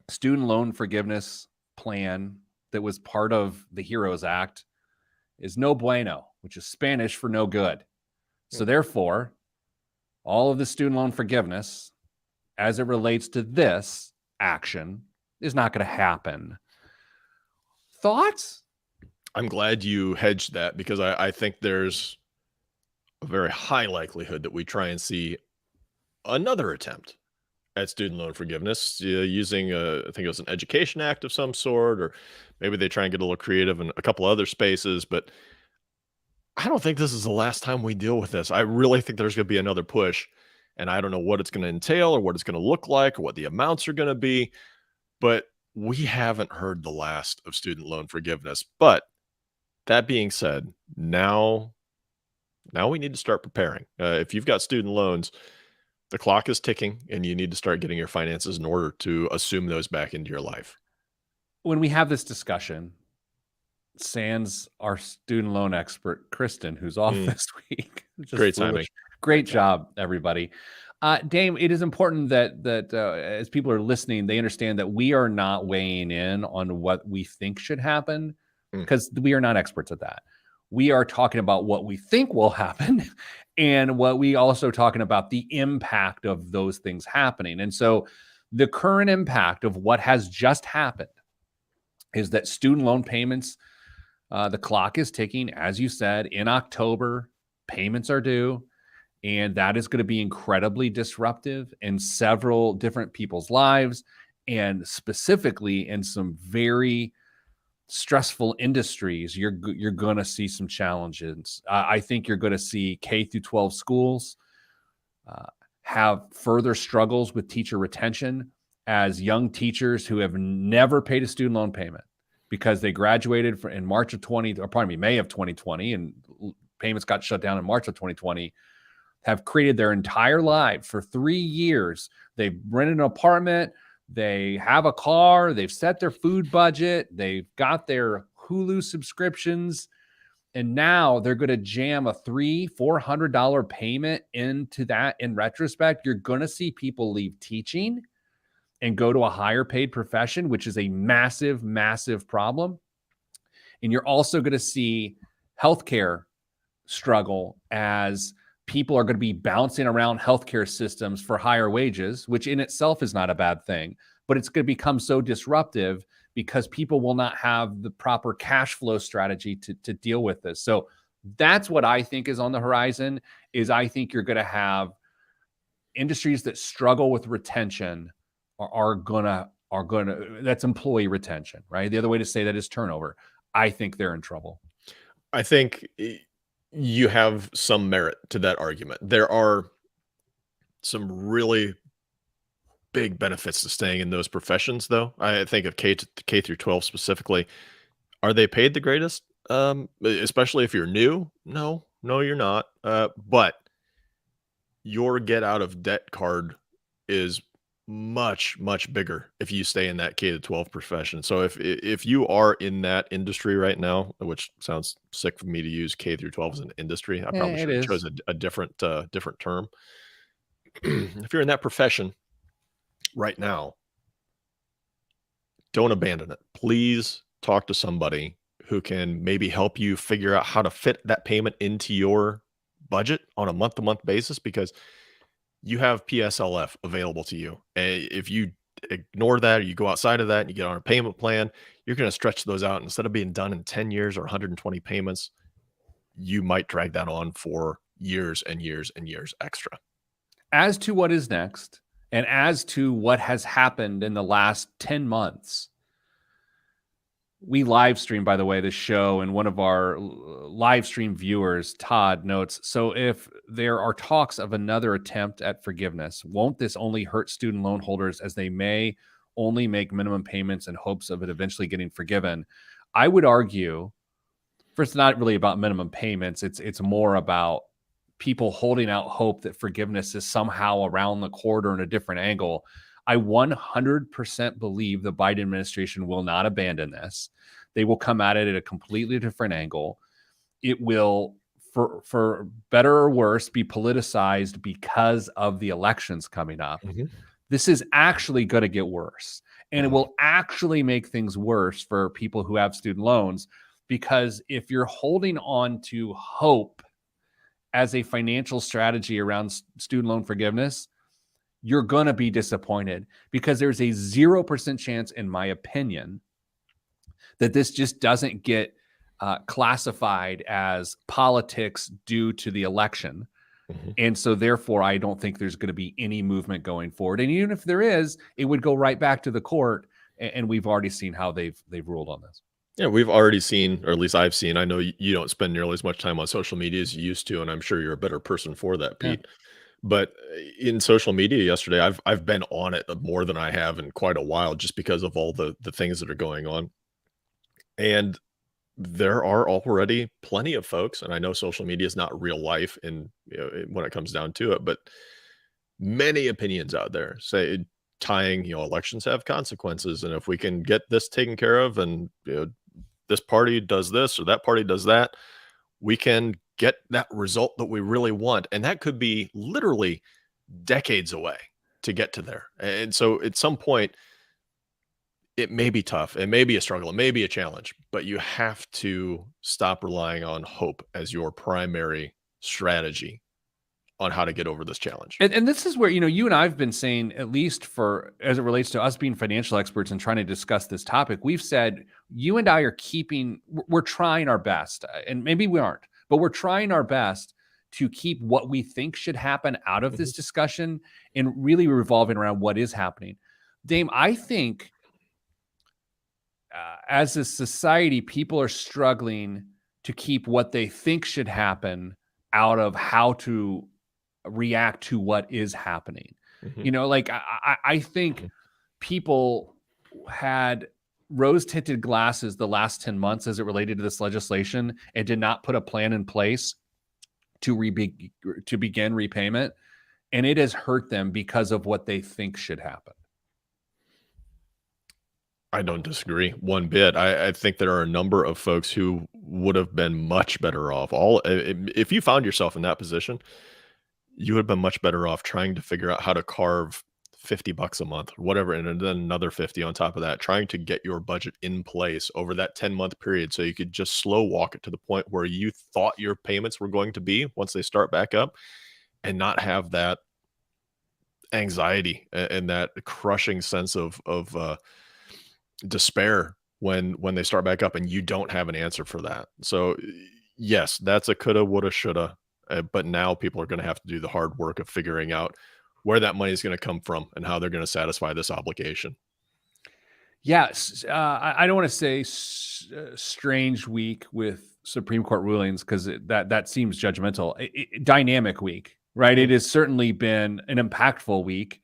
student loan forgiveness plan that was part of the HEROES Act is no bueno, which is Spanish for no good. So therefore, all of the student loan forgiveness as it relates to this action is not going to happen. Thoughts? I'm glad you hedged that because I think there's a very high likelihood that we try and see another attempt at student loan forgiveness using I think it was an education act of some sort, or maybe they try and get a little creative in a couple other spaces. But I don't think this is the last time we deal with this. I really think there's going to be another push, and I don't know what it's going to entail or what it's going to look like or what the amounts are going to be, but we haven't heard the last of student loan forgiveness. But that being said, now we need to start preparing. If you've got student loans, the clock is ticking, and you need to start getting your finances in order to assume those back into your life. When we have this discussion, sans our student loan expert, Kristen, who's off this week. Great timing. Great job, everybody. Dame, it is important that as people are listening, they understand that we are not weighing in on what we think should happen because we are not experts at that. We are talking about what we think will happen and what we also talking about the impact of those things happening. And so the current impact of what has just happened is that student loan payments, the clock is ticking. As you said, in October, payments are due. And that is going to be incredibly disruptive in several different people's lives, and specifically in some very stressful industries. You're going to see some challenges. I think you're going to see K through 12 schools have further struggles with teacher retention as young teachers who have never paid a student loan payment because they graduated in May of 2020, and payments got shut down in March of 2020. Have created their entire life for 3 years. They've rented an apartment. They have a car. They've set their food budget. They've got their Hulu subscriptions. And now they're going to jam a $300-400 payment into that. In retrospect, you're going to see people leave teaching and go to a higher paid profession, which is a massive, massive problem. And you're also going to see healthcare struggle as people are going to be bouncing around healthcare systems for higher wages, which in itself is not a bad thing, but it's going to become so disruptive because people will not have the proper cash flow strategy to deal with this. So that's what I think is on the horizon. Is I think you're going to have industries that struggle with retention are gonna that's employee retention, right? The other way to say that is turnover. I think they're in trouble. I think you have some merit to that argument. There are some really big benefits to staying in those professions, though. I think of K through 12 specifically. Are they paid the greatest? Especially if you're new? No, no, you're not. But your get out of debt card is much, much bigger if you stay in that K to 12 profession. So if you are in that industry right now, which sounds sick for me to use K through 12 as an industry, I probably It should have chose is. a different term. If you're in that profession right now, don't abandon it. Please talk to somebody who can maybe help you figure out how to fit that payment into your budget on a month to month basis, because you have PSLF available to you. If you ignore that, or you go outside of that and you get on a payment plan, you're going to stretch those out. Instead of being done in 10 years or 120 payments, you might drag that on for years and years and years extra. As to what is next, and as to what has happened in the last 10 months, we live stream, by the way, the show, and one of our live stream viewers, Todd, notes, so if there are talks of another attempt at forgiveness, won't this only hurt student loan holders as they may only make minimum payments in hopes of it eventually getting forgiven? I would argue, first, not really about minimum payments. It's more about people holding out hope that forgiveness is somehow around the corner in a different angle. I 100% believe the Biden administration will not abandon this. They will come at it at a completely different angle. It will, for better or worse, be politicized because of the elections coming up. Mm-hmm. This is actually going to get worse. And it will actually make things worse for people who have student loans, because if you're holding on to hope as a financial strategy around student loan forgiveness, you're going to be disappointed, because there's a 0% chance, in my opinion, that this just doesn't get classified as politics due to the election. Mm-hmm. And so therefore, I don't think there's going to be any movement going forward. And even if there is, it would go right back to the court. And we've already seen how they've ruled on this. Yeah, we've already seen, or at least I've seen. I know you don't spend nearly as much time on social media as you used to, and I'm sure you're a better person for that, Pete. Yeah. But in social media yesterday, I've been on it more than I have in quite a while, just because of all the things that are going on. And there are already plenty of folks, and I know social media is not real life, and when it comes down to it, but many opinions out there say tying, elections have consequences, and if we can get this taken care of, and this party does this or that party does that, we can get that result that we really want. And that could be literally decades away to get to there. And so at some point, it may be tough. It may be a struggle. It may be a challenge, but you have to stop relying on hope as your primary strategy on how to get over this challenge. And this is where, you and I've been saying, at least for as it relates to us being financial experts and trying to discuss this topic, we've said you and I are we're trying our best, and maybe we aren't, but we're trying our best to keep what we think should happen out of this discussion and really revolving around what is happening. Dame, I think as a society, people are struggling to keep what they think should happen out of how to react to what is happening. I think people had rose-tinted glasses the last 10 months as it related to this legislation and did not put a plan in place to begin repayment, and it has hurt them because of what they think should happen. I don't disagree one bit. I think there are a number of folks who would have been much better off. If you found yourself in that position, you would have been much better off trying to figure out how to carve $50 a month or whatever, and then another 50 on top of that, trying to get your budget in place over that 10-month period so you could just slow walk it to the point where you thought your payments were going to be once they start back up, and not have that anxiety and that crushing sense of despair when they start back up and you don't have an answer for that. So yes, that's a coulda, woulda, shoulda, but now people are going to have to do the hard work of figuring out where that money is going to come from and how they're going to satisfy this obligation. Yes, I don't want to say strange week with Supreme Court rulings because that seems judgmental. Dynamic week, right? It has certainly been an impactful week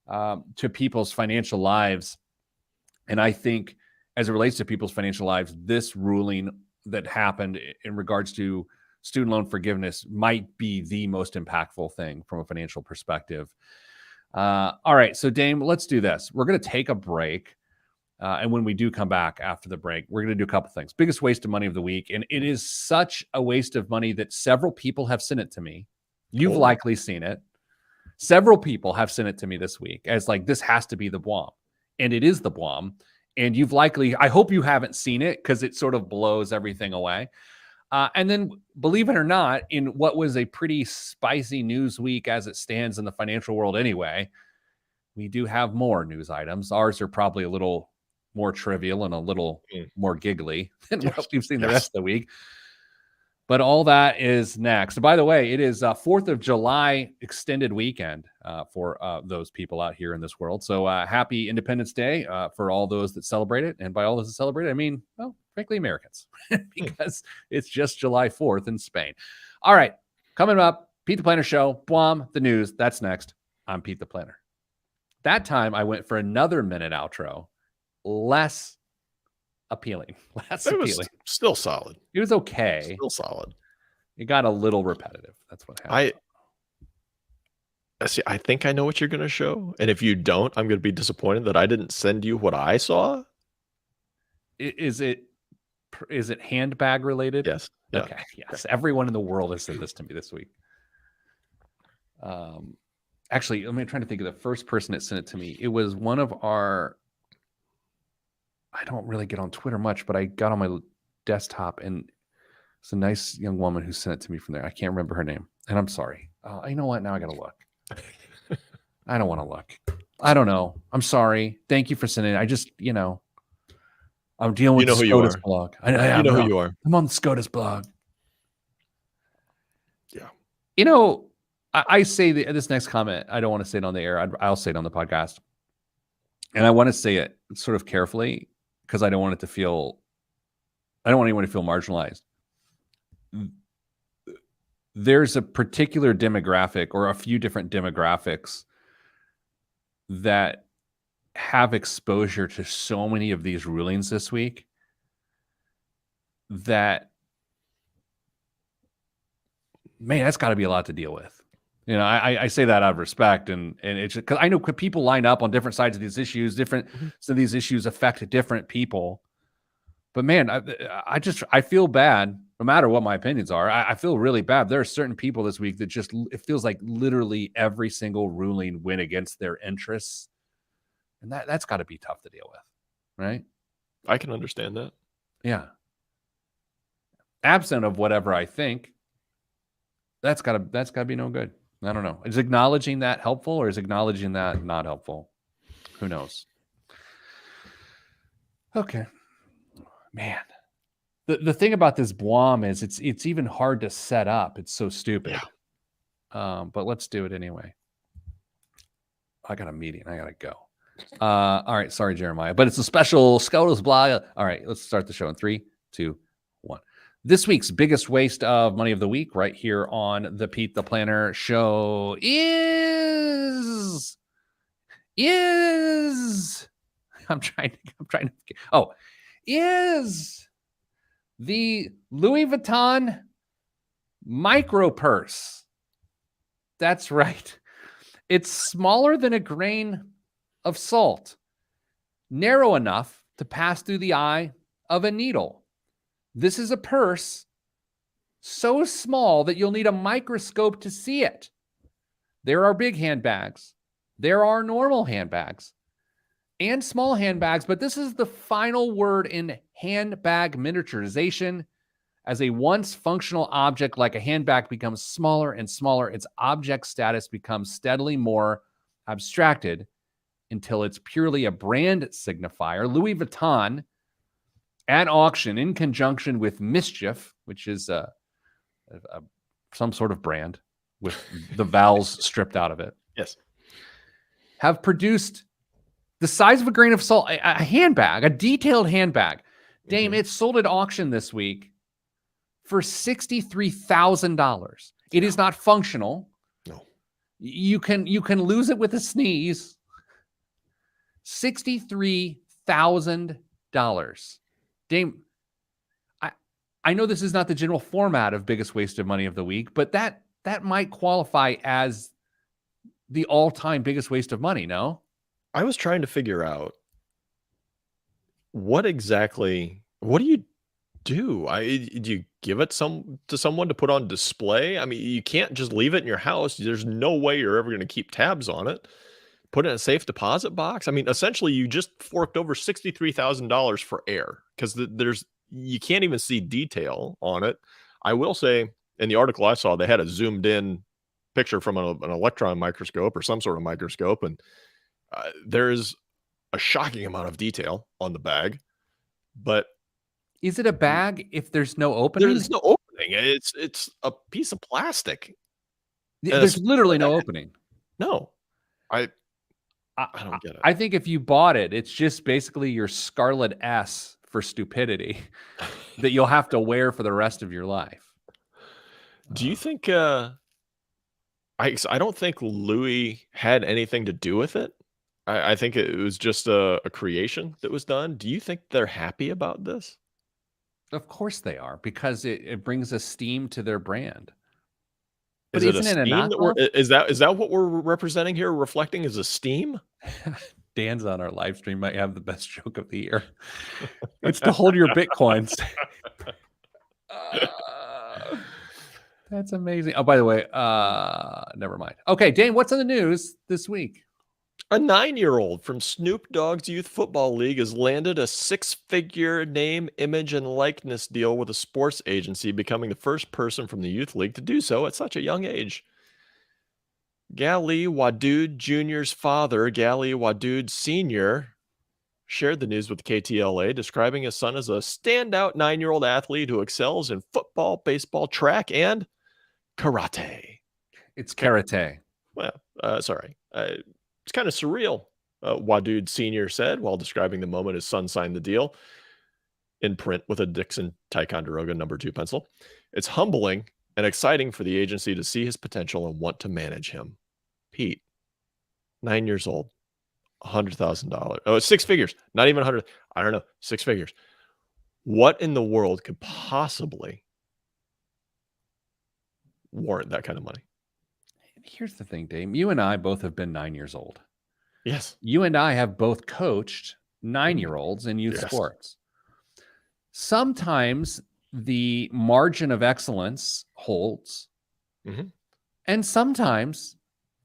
to people's financial lives, and I think as it relates to people's financial lives, this ruling that happened in regards to student loan forgiveness might be the most impactful thing from a financial perspective. All right, so Dame, let's do this. We're going to take a break. And when we do come back after the break, we're going to do a couple things. Biggest waste of money of the week. And it is such a waste of money that several people have sent it to me. You've likely seen it. Several people have sent it to me this week as like, this has to be the BWOM. And it is the BWOM. And you've likely, I hope you haven't seen it because it sort of blows everything away. And then, believe it or not, in what was a pretty spicy news week as it stands in the financial world anyway, we do have more news items. Ours are probably a little more trivial and a little more giggly than what we've seen the rest of the week. But all that is next. By the way, it is 4th of July extended weekend for those people out here in this world. So happy Independence Day for all those that celebrate it. And by all those that celebrate it, I mean, well, frankly, Americans, because it's just July 4th in Spain. All right, coming up, Pete the Planner Show, BWOM, the news. That's next. I'm Pete the Planner. That time I went for another minute outro, less appealing. It was still solid. It was okay. Still solid. It got a little repetitive. That's what happened. I think I know what you're going to show. And if you don't, I'm going to be disappointed that I didn't send you what I saw. Is it handbag related? Yes. Yeah. Okay. Yes. Everyone in the world has sent this to me this week. Actually, I'm trying to think of the first person that sent it to me. It was one of our, I don't really get on Twitter much, but I got on my desktop and it's a nice young woman who sent it to me from there. I can't remember her name. And I'm sorry. You know what? Now I got to look. I don't want to look. I don't know. I'm sorry. Thank you for sending it. I just, I'm dealing with the SCOTUS blog. You know who you are. I'm on the SCOTUS blog. Yeah. I say this next comment. I don't want to say it on the air. I'll say it on the podcast. And I want to say it sort of carefully because I don't want anyone to feel marginalized. There's a particular demographic or a few different demographics that have exposure to so many of these rulings this week that, man, that's got to be a lot to deal with. I say that out of respect, and it's because I know people line up on different sides of these issues. So these issues affect different people. But man, I feel bad no matter what my opinions are. I feel really bad. There are certain people this week that it feels like literally every single ruling went against their interests, and that's got to be tough to deal with, right? I can understand that. Yeah. Absent of whatever I think, that's gotta be no good. I don't know. Is acknowledging that helpful or is acknowledging that not helpful? Who knows? Okay. Man. The thing about this BWOM is it's even hard to set up. It's so stupid. Yeah. But let's do it anyway. I got a meeting. I gotta go. All right. Sorry, Jeremiah. But it's a special SCOTUS blog. All right, let's start the show in 3, 2, 1. This week's biggest waste of money of the week right here on the Pete the Planner Show is the Louis Vuitton micro purse. That's right. It's smaller than a grain of salt, narrow enough to pass through the eye of a needle. This is a purse so small that you'll need a microscope to see it. There are big handbags. There are normal handbags and small handbags, but this is the final word in handbag miniaturization. As a once functional object like a handbag becomes smaller and smaller, its object status becomes steadily more abstracted until it's purely a brand signifier. Louis Vuitton, at auction in conjunction with Mischief, which is some sort of brand with the vowels stripped out of it, Yes. have produced the size of a grain of salt, a handbag, a detailed handbag. Dame, it sold at auction this week for $63,000. It is not functional. No. You can lose it with a sneeze. $63,000. Dame, I know this is not the general format of biggest waste of money of the week, but that might qualify as the all-time biggest waste of money, no? I was trying to figure out what do you do? Do you give it to someone to put on display? I mean, you can't just leave it in your house. There's no way you're ever going to keep tabs on it. Put it in a safe deposit box. I mean, essentially, you just forked over $63,000 for air because you can't even see detail on it. I will say, in the article I saw, they had a zoomed in picture from an electron microscope or some sort of microscope, and there's a shocking amount of detail on the bag. But is it a bag if there's no opening? There's no opening. It's a piece of plastic. There's literally no opening. No. I don't get it. I think if you bought it, it's just basically your Scarlet S for stupidity that you'll have to wear for the rest of your life. Do you think I don't think Louis had anything to do with it. I think it was just a creation that was done. Do you think they're happy about this? Of course they are, because it brings esteem to their brand. But Is it isn't it a esteem knockoff? is that what we're representing here? Reflecting as esteem? Dan's on our live stream might have the best joke of the year. It's to hold your Bitcoins. That's amazing. Oh, by the way, never mind. Okay, Dane, what's in the news this week? A 9-year-old from Snoop Dogg's Youth Football League has landed a 6-figure name, image, and likeness deal with a sports agency, becoming the first person from the youth league to do so at such a young age. Gali Wadood Jr.'s father, Gali Wadood Sr., shared the news with KTLA, describing his son as a standout 9-year-old athlete who excels in football, baseball, track, and karate. It's karate. Well, sorry. It's kind of surreal, Wadood Sr. said while describing the moment his son signed the deal in print with a Dixon Ticonderoga No. 2 pencil. It's humbling and exciting for the agency to see his potential and want to manage him. Pete, 9 years old, $100,000. Oh, it's 6 figures, not even 100. I don't know, 6 figures. What in the world could possibly warrant that kind of money? Here's the thing, Dame. You and I both have been 9 years old. Yes. You and I have both coached 9-year-olds in youth sports. Sometimes the margin of excellence holds. And sometimes,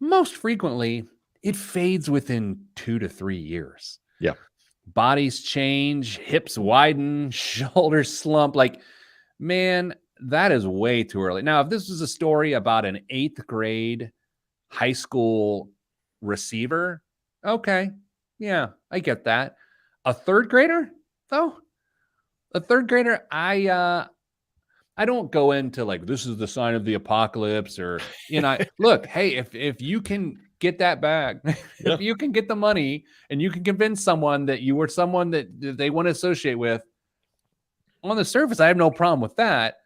most frequently, it fades within 2 to 3 years. Yeah. Bodies change, hips widen, shoulders slump. Like, man, that is way too early. Now, if this was a story about an 8th grade high school receiver, okay. Yeah, I get that. A 3rd grader, though? A 3rd grader, I don't go into like, this is the sign of the apocalypse, or, look, hey, if you can get that bag, if you can get the money and you can convince someone that you were someone that they want to associate with, on the surface, I have no problem with that.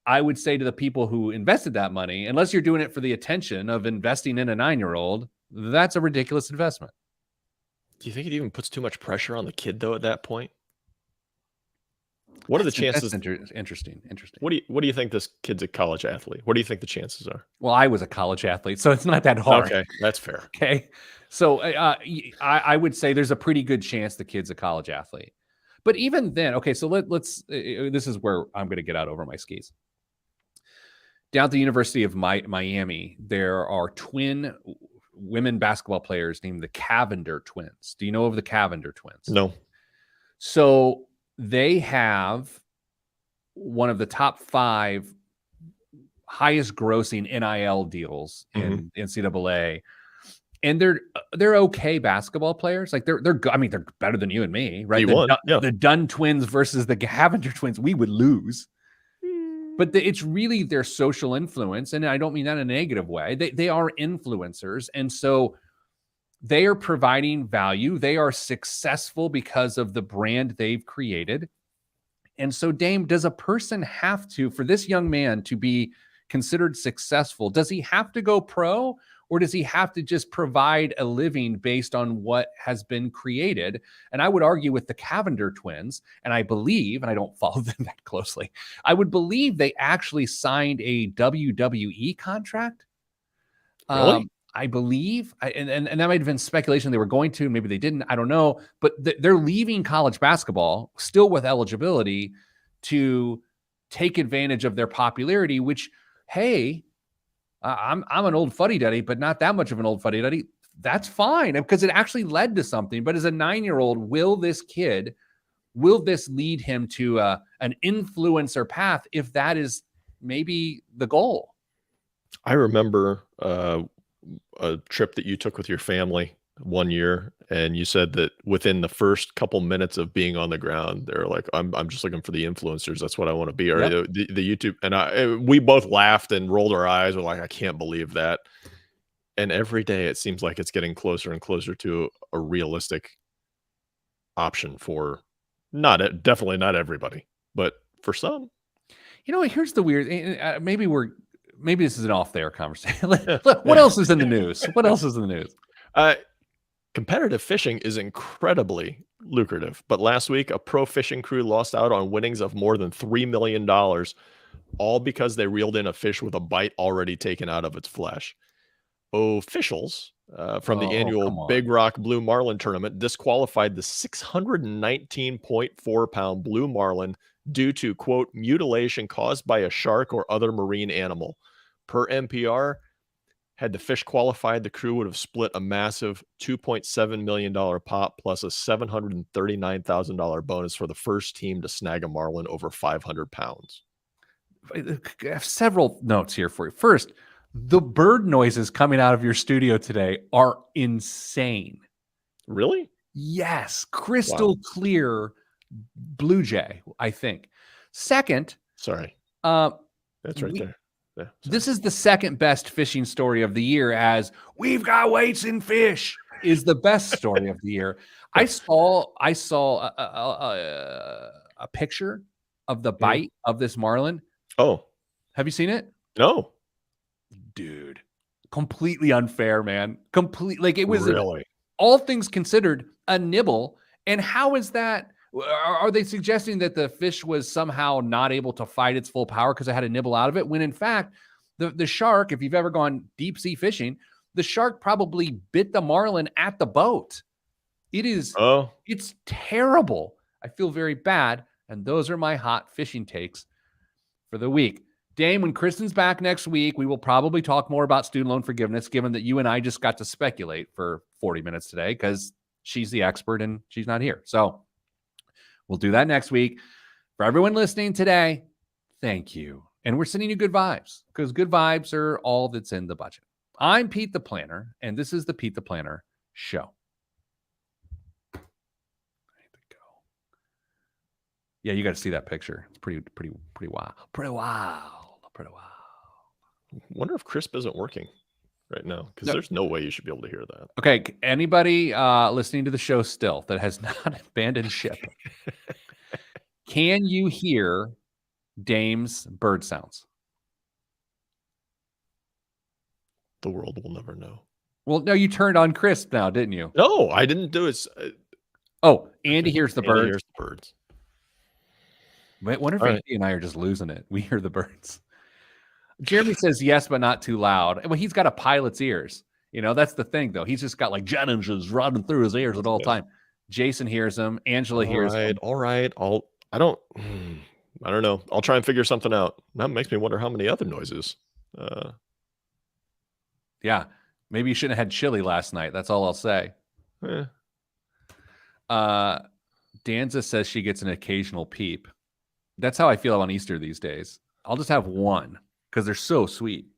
I would say to the people who invested that money, unless you're doing it for the attention of investing in a 9-year-old, that's a ridiculous investment. Do you think it even puts too much pressure on the kid, though, at that point? What are the chances? Interesting. What do you think this kid's a college athlete? What do you think the chances are? Well, I was a college athlete, so it's not that hard. Okay, that's fair. Okay. So I would say there's a pretty good chance the kid's a college athlete. But even then, okay, so let's this is where I'm going to get out over my skis. Down at the University of Miami, there are twin women basketball players named the Cavender twins. Do you know of the Cavender twins? No. So they have one of the top 5 highest grossing NIL deals in NCAA. And they're okay basketball players. Like they're I mean, they're better than you and me, right? The Dunn twins versus the Cavender twins, we would lose. But it's really their social influence, and I don't mean that in a negative way. They are influencers, and so they are providing value. They are successful because of the brand they've created. And so, Dame, does a person have to, for this young man to be considered successful, does he have to go pro, or does he have to just provide a living based on what has been created? And I would argue with the Cavender twins, and I believe, and I don't follow them that closely, I would believe they actually signed a WWE contract. Really? I believe, and that might have been speculation they were going to, maybe they didn't, I don't know, but they're leaving college basketball still with eligibility to take advantage of their popularity, which, hey, I'm an old fuddy-duddy, but not that much of an old fuddy-duddy. That's fine because it actually led to something. But as a 9-year-old, will this lead him to an influencer path if that is maybe the goal? I remember a trip that you took with your family one year, and you said that within the first couple minutes of being on the ground, they're like, I'm just looking for the influencers. That's what I want to be. Or Yep. the YouTube. And we both laughed and rolled our eyes. We're like, I can't believe that. And every day it seems like it's getting closer and closer to a realistic option for definitely not everybody, but for some. You know, here's the weird, maybe this is an off-the-air conversation. What else is in the news? What else is in the news? Competitive fishing is incredibly lucrative, but last week a pro fishing crew lost out on winnings of more than $3 million, all because they reeled in a fish with a bite already taken out of its flesh. Officials from the annual Big Rock Blue Marlin tournament disqualified the 619.4-pound blue marlin due to, quote, mutilation caused by a shark or other marine animal. Per NPR, had the fish qualified, the crew would have split a massive $2.7 million pot plus a $739,000 bonus for the first team to snag a marlin over 500 pounds. I have several notes here for you. First, the bird noises coming out of your studio today are insane. Really? Yes. Crystal clear blue jay, I think. Second. Sorry. That's right there. Yeah, this is the second best fishing story of the year, as we've got weights in fish is the best story of the year. I saw a picture of the bite of this marlin. Oh, have you seen it? No, dude, completely unfair, man. Like it was really, all things considered, a nibble. And how is that? Are they suggesting that the fish was somehow not able to fight its full power because it had a nibble out of it? When in fact, the shark, if you've ever gone deep sea fishing, the shark probably bit the marlin at the boat. It's terrible. I feel very bad. And those are my hot fishing takes for the week. Dame, when Kristen's back next week, we will probably talk more about student loan forgiveness, given that you and I just got to speculate for 40 minutes today because she's the expert and she's not here. So we'll do that next week. For everyone listening today, thank you. And we're sending you good vibes because good vibes are all that's in the budget. I'm Pete the Planner, and this is the Pete the Planner Show. Yeah, you got to see that picture. It's pretty wild. Pretty wild. Wonder if Crisp isn't working right now, because there's no way you should be able to hear that. Okay, anybody listening to the show still that has not abandoned ship, can you hear Dame's bird sounds? The world will never know. Well, no, you turned on Crisp now, didn't you? No, I didn't do it. Andy hears the birds. Andy hears the birds. I wonder if Andy and I are just losing it. We hear the birds. Jeremy says yes, but not too loud. Well, he's got a pilot's ears. You know, that's the thing, though. He's just got like jet engines running through his ears at all time. Jason hears them. Angela All hears right, them. all right. I don't know. I'll try and figure something out. That makes me wonder how many other noises. Yeah. Maybe you shouldn't have had chili last night. That's all I'll say. Eh. Danza says she gets an occasional peep. That's how I feel on Easter these days. I'll just have one because they're so sweet.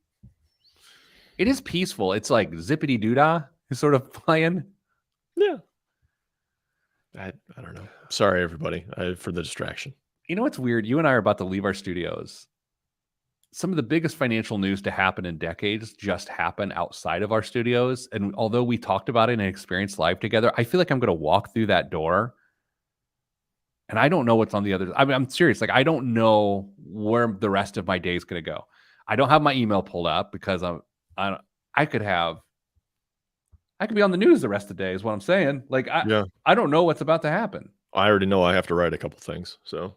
It is peaceful. It's like zippity doodah is sort of playing. Yeah. I don't know. Sorry, everybody, for the distraction. You know what's weird? You and I are about to leave our studios. Some of the biggest financial news to happen in decades just happen outside of our studios. And although we talked about it and experienced live together, I feel like I'm going to walk through that door and I don't know what's on the other. I mean, I'm serious. Like, I don't know where the rest of my day is going to go. I don't have my email pulled up because I could be on the news the rest of the day is what I'm saying. Like, I don't know what's about to happen. I already know I have to write a couple things. So.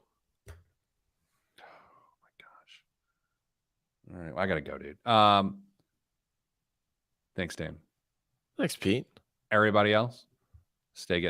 Oh my gosh. All right. Well, I got to go, dude. Thanks, Dan. Thanks, Pete. Everybody else, stay good.